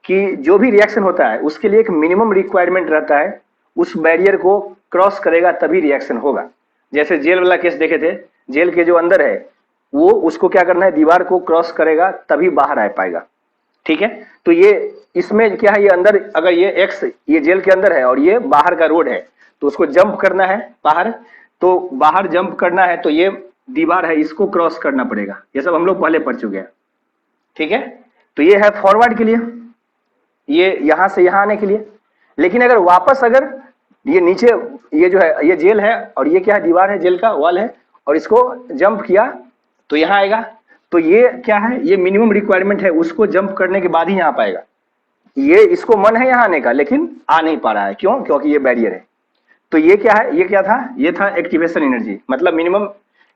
कि जो भी रिएक्शन होता है उसके लिए एक मिनिमम रिक्वायरमेंट रहता है, उस बैरियर को क्रॉस करेगा तभी रिएक्शन होगा। जैसे जेल वाला केस देखे थे, जेल के जो अंदर है वो उसको क्या करना है, दीवार को क्रॉस करेगा तभी बाहर आ पाएगा, ठीक है। तो ये इसमें क्या है, ये अंदर अगर ये एक्स ये जेल के अंदर है और ये बाहर का रोड है, तो उसको जंप करना है बाहर, तो बाहर जंप करना है तो ये दीवार है, इसको क्रॉस करना पड़ेगा, ये सब हम लोग पहले पढ़ चुके हैं, ठीक है। तो ये है फॉरवर्ड के लिए, ये यहां से यहां आने के लिए। लेकिन अगर वापस अगर ये नीचे ये जो है ये जेल है और ये क्या है, दीवार है, जेल का वॉल है, और इसको जंप किया तो यहां आएगा, तो ये क्या है, ये मिनिमम रिक्वायरमेंट है, उसको जंप करने के बाद ही यहां पाएगा। ये इसको मन है यहां आने का लेकिन आ नहीं पा रहा है, क्यों, क्योंकि ये बैरियर है। तो ये क्या है, ये क्या था, ये था एक्टिवेशन एनर्जी, मतलब मिनिमम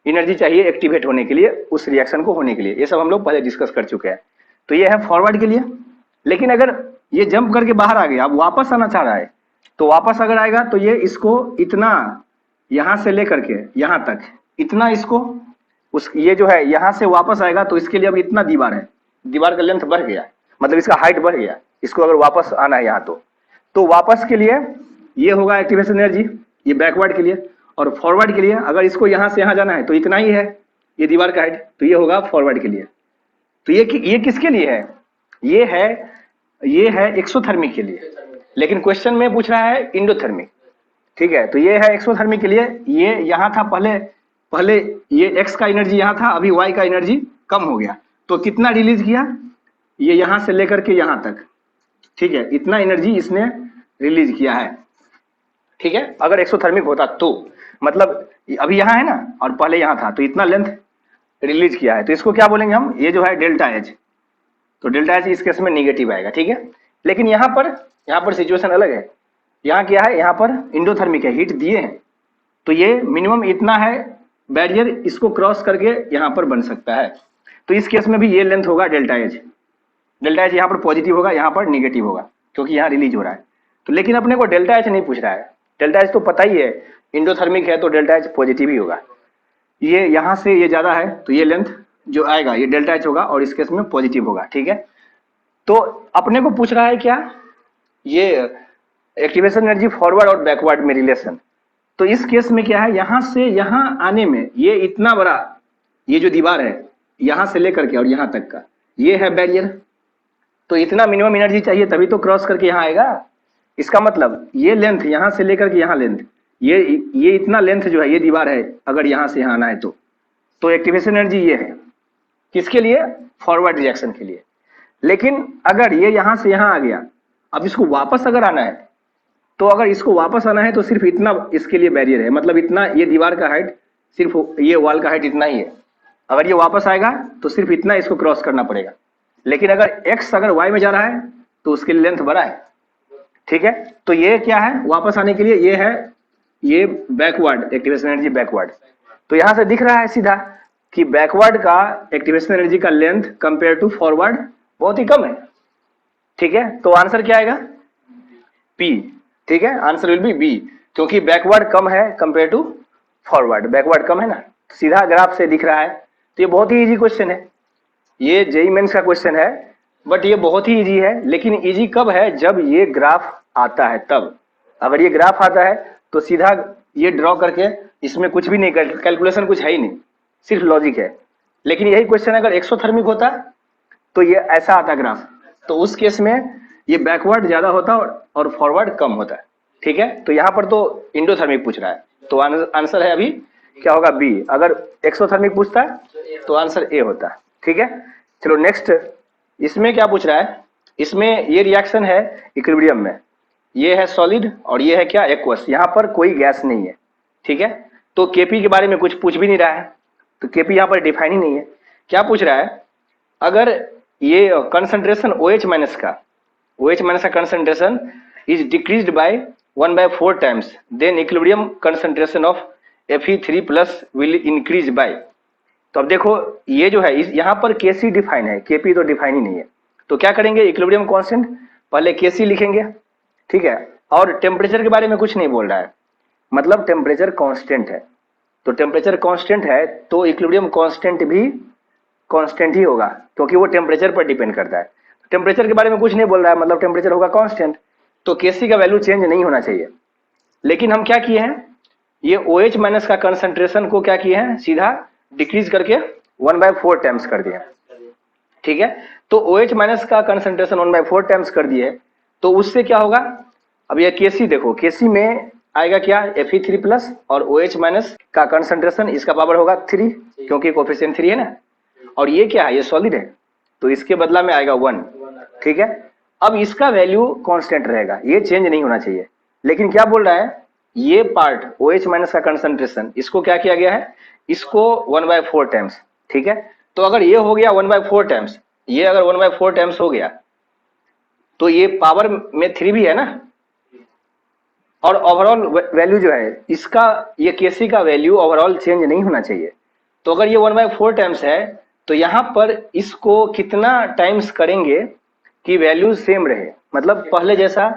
एनर्जी चाहिए एक्टिवेट होने के लिए, उस रिएक्शन को होने के लिए, ये सब हम लोग पहले डिस्कस कर चुके हैं। तो ये है फॉरवर्ड के लिए। लेकिन अगर ये जंप करके बाहर आ गया, अब वापस आना चाह रहा है, तो वापस अगर आएगा तो ये इसको इतना यहां से लेकर के यहां तक इतना इसको उस ये जो है यहां से वापस आएगा, तो इसके लिए अब इतना दीवार है, दीवार का लेंथ बढ़ गया, मतलब इसका हाइट बढ़ गया, इसको अगर वापस आना है यहाँ तो वापस के लिए ये होगा एक्टिवेशन एनर्जी, ये बैकवर्ड के लिए। और फॉरवर्ड के लिए अगर इसको यहाँ से यहाँ जाना है तो इतना ही है ये दीवार का हाइट, तो ये होगा फॉरवर्ड के लिए। तो ये किसके लिए है, ये है एक्सोथर्मिक के लिए, लेकिन क्वेश्चन में पूछ रहा है इंडोथर्मिक। ठीक है, तो ये है एक्सोथर्मिक के लिए। ये यहाँ था पहले पहले ये एक्स का एनर्जी यहाँ था, अभी वाई का एनर्जी कम हो गया, तो कितना रिलीज किया, ये यहाँ से लेकर के यहाँ तक, ठीक है, इतना एनर्जी इसने रिलीज किया है। ठीक है, अगर एक्सोथर्मिक होता तो मतलब अभी यहाँ है ना और पहले यहाँ था, तो इतना लेंथ रिलीज किया है, तो इसको क्या बोलेंगे हम, ये जो है डेल्टा एच। तो डेल्टा एच इस केस में निगेटिव आएगा। ठीक है, लेकिन यहाँ पर सिचुएशन अलग है। यहाँ क्या है, यहाँ पर इंडोथर्मिक है, हीट दिए हैं, तो ये मिनिमम इतना है बैरियर, इसको क्रॉस करके यहाँ पर बन सकता है। तो इस केस में भी ये लेंथ होगा डेल्टा एच। डेल्टा एच यहाँ पर पॉजिटिव होगा, यहाँ पर निगेटिव होगा, क्योंकि यहाँ रिलीज हो रहा है। तो लेकिन अपने को डेल्टा एच नहीं पूछ रहा है। डेल्टा एच तो पता ही है, इंडोथर्मिक है तो डेल्टा एच पॉजिटिव ही होगा। ये यहाँ से ये ज्यादा है, तो ये लेंथ जो आएगा ये डेल्टा एच होगा और इस केस में पॉजिटिव होगा। ठीक है, तो अपने को पूछ रहा है क्या, ये एक्टिवेशन एनर्जी फॉरवर्ड और बैकवर्ड में रिलेशन। तो इस केस में क्या है, यहां से यहां आने में ये इतना बड़ा, ये जो दीवार है यहां से लेकर के और यहां तक का, ये है बैरियर, तो इतना मिनिमम एनर्जी चाहिए तभी तो क्रॉस करके यहां आएगा। इसका मतलब ये लेंथ यहां से लेकर के यहां लेंथ, ये इतना लेंथ जो है, ये दीवार है, अगर यहां से यहां आना है तो एक्टिवेशन एनर्जी ये है, किसके लिए, फॉरवर्ड रिएक्शन के लिए। लेकिन अगर ये यहां से यहां आ गया, अब इसको वापस अगर आना है, तो अगर इसको वापस आना है तो सिर्फ इतना इसके लिए बैरियर है, मतलब इतना, ये दीवार का हाइट सिर्फ ये वॉल का हाइट इतना ही है। अगर ये वापस आएगा तो सिर्फ इतना इसको क्रॉस करना पड़ेगा। लेकिन अगर x अगर y में जा रहा है तो उसके लिए लेंथ बड़ा है। ठीक है, तो ये क्या है, वापस आने के लिए ये है, ये बैकवर्ड एक्टिवेशन एनर्जी बैकवर्ड। तो यहां से दिख रहा है सीधा कि बैकवर्ड का एक्टिवेशन एनर्जी का लेंथ कंपेयर टू फॉरवर्ड बहुत ही कम है। ठीक है, तो आंसर क्या आएगा, P। ठीक है, आंसर विल बी बी, क्योंकि बैकवर्ड कम है कंपेयर टू फॉरवर्ड, बैकवर्ड कम है ना, सीधा ग्राफ से दिख रहा है। तो ये बहुत ही इजी क्वेश्चन है, ये जेईई मेंस का क्वेश्चन है, बट ये बहुत ही इजी है। लेकिन इजी कब है, जब ये ग्राफ आता है तब। अगर ये ग्राफ आता है तो सीधा ये ड्रॉ करके, इसमें कुछ भी नहीं, कैलकुलेशन कुछ है ही नहीं, सिर्फ लॉजिक है। लेकिन यही क्वेश्चन अगर एक्सोथर्मिक होता तो ये ऐसा आता ग्राफ, तो उस केस में ये बैकवर्ड ज्यादा होता और फॉरवर्ड कम होता है। ठीक है, तो यहाँ पर तो इंडोथर्मिक पूछ रहा है, तो आंसर है अभी क्या होगा, बी। अगर एक्सोथर्मिक पूछता है तो आंसर ए होता है। ठीक है, चलो नेक्स्ट, इसमें क्या पूछ रहा है, इसमें ये रिएक्शन है इक्विलिब्रियम में, ये है सॉलिड और ये है क्या, एक्वस, यहाँ पर कोई गैस नहीं है। ठीक है, तो केपी के बारे में कुछ पूछ भी नहीं रहा है, तो केपी यहाँ पर डिफाइन ही नहीं है। क्या पूछ रहा है, अगर ये कंसंट्रेशन OH माइनस का concentration is decreased by 1/4 times, then equilibrium concentration of Fe3+ will increase by. तो अब देखो ये जो है, यहाँ पर Kc डिफाइन है, Kp तो डिफाइन ही नहीं है। तो क्या करेंगे, इक्विलिब्रियम कांस्टेंट पहले Kc लिखेंगे। ठीक है, और टेम्परेचर के बारे में कुछ नहीं बोल रहा है, मतलब टेम्परेचर कांस्टेंट है, तो टेम्परेचर कांस्टेंट है तो इक्विलिब्रियम कांस्टेंट भी कांस्टेंट ही होगा, क्योंकि वो टेम्परेचर पर डिपेंड करता है। टेम्परेचर के बारे में कुछ नहीं बोल रहा है, मतलब टेम्परेचर होगा कांस्टेंट, तो Kc का वैल्यू चेंज नहीं होना चाहिए। लेकिन हम क्या किए हैं, ये OH माइनस का कंसंट्रेशन को क्या किए हैं, सीधा डिक्रीज करके 1/4 टाइम्स कर दिए। ठीक है, तो OH माइनस का कंसंट्रेशन 1/4 टाइम्स कर दिए, तो उससे क्या होगा, अब ये Kc देखो, Kc में आएगा क्या, Fe3+ और OH माइनस का कंसंट्रेशन, इसका पावर होगा 3, क्योंकि कोफिशिएंट 3 है ना, और ये क्या है, ये सॉलिड है, तो इसके बदला में आएगा 1। ठीक है, अब इसका वैल्यू कांस्टेंट रहेगा, ये चेंज नहीं होना चाहिए। लेकिन क्या बोल रहा है, ये पार्ट OH माइनस का कंसंट्रेशन, इसको क्या किया गया है, इसको 1/4 टाइम्स। ठीक है, तो अगर ये हो गया 1/4 टाइम्स, ये अगर 1/4 टाइम्स हो गया, तो ये पावर में 3 भी है ना, और ओवरऑल वैल्यू जो है इसका, ये Kc का वैल्यू ओवरऑल चेंज नहीं होना चाहिए। तो अगर ये 1/4 टाइम्स है, तो यहाँ पर इसको कितना टाइम्स करेंगे कि वैल्यू सेम रहे, मतलब पहले जैसा,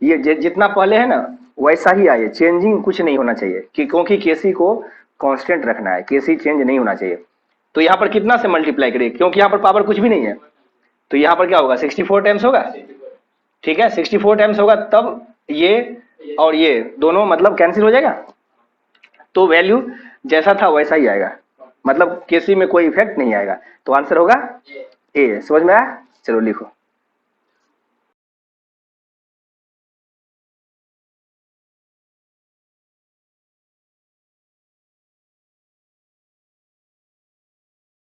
ये जितना पहले है ना वैसा ही आए, चेंजिंग कुछ नहीं होना चाहिए, क्योंकि Kc को कांस्टेंट रखना है, Kc चेंज नहीं होना चाहिए। तो यहाँ पर कितना से मल्टीप्लाई करें, क्योंकि यहाँ पर पावर कुछ भी नहीं है, तो यहाँ पर क्या होगा, 64 टाइम्स होगा। ठीक है, 64 टाइम्स होगा, तब ये और ये दोनों मतलब कैंसिल हो जाएगा, तो वैल्यू जैसा था वैसा ही आएगा, मतलब Kc में कोई इफेक्ट नहीं आएगा। तो आंसर होगा ए। समझ में आया, चलो लिखो।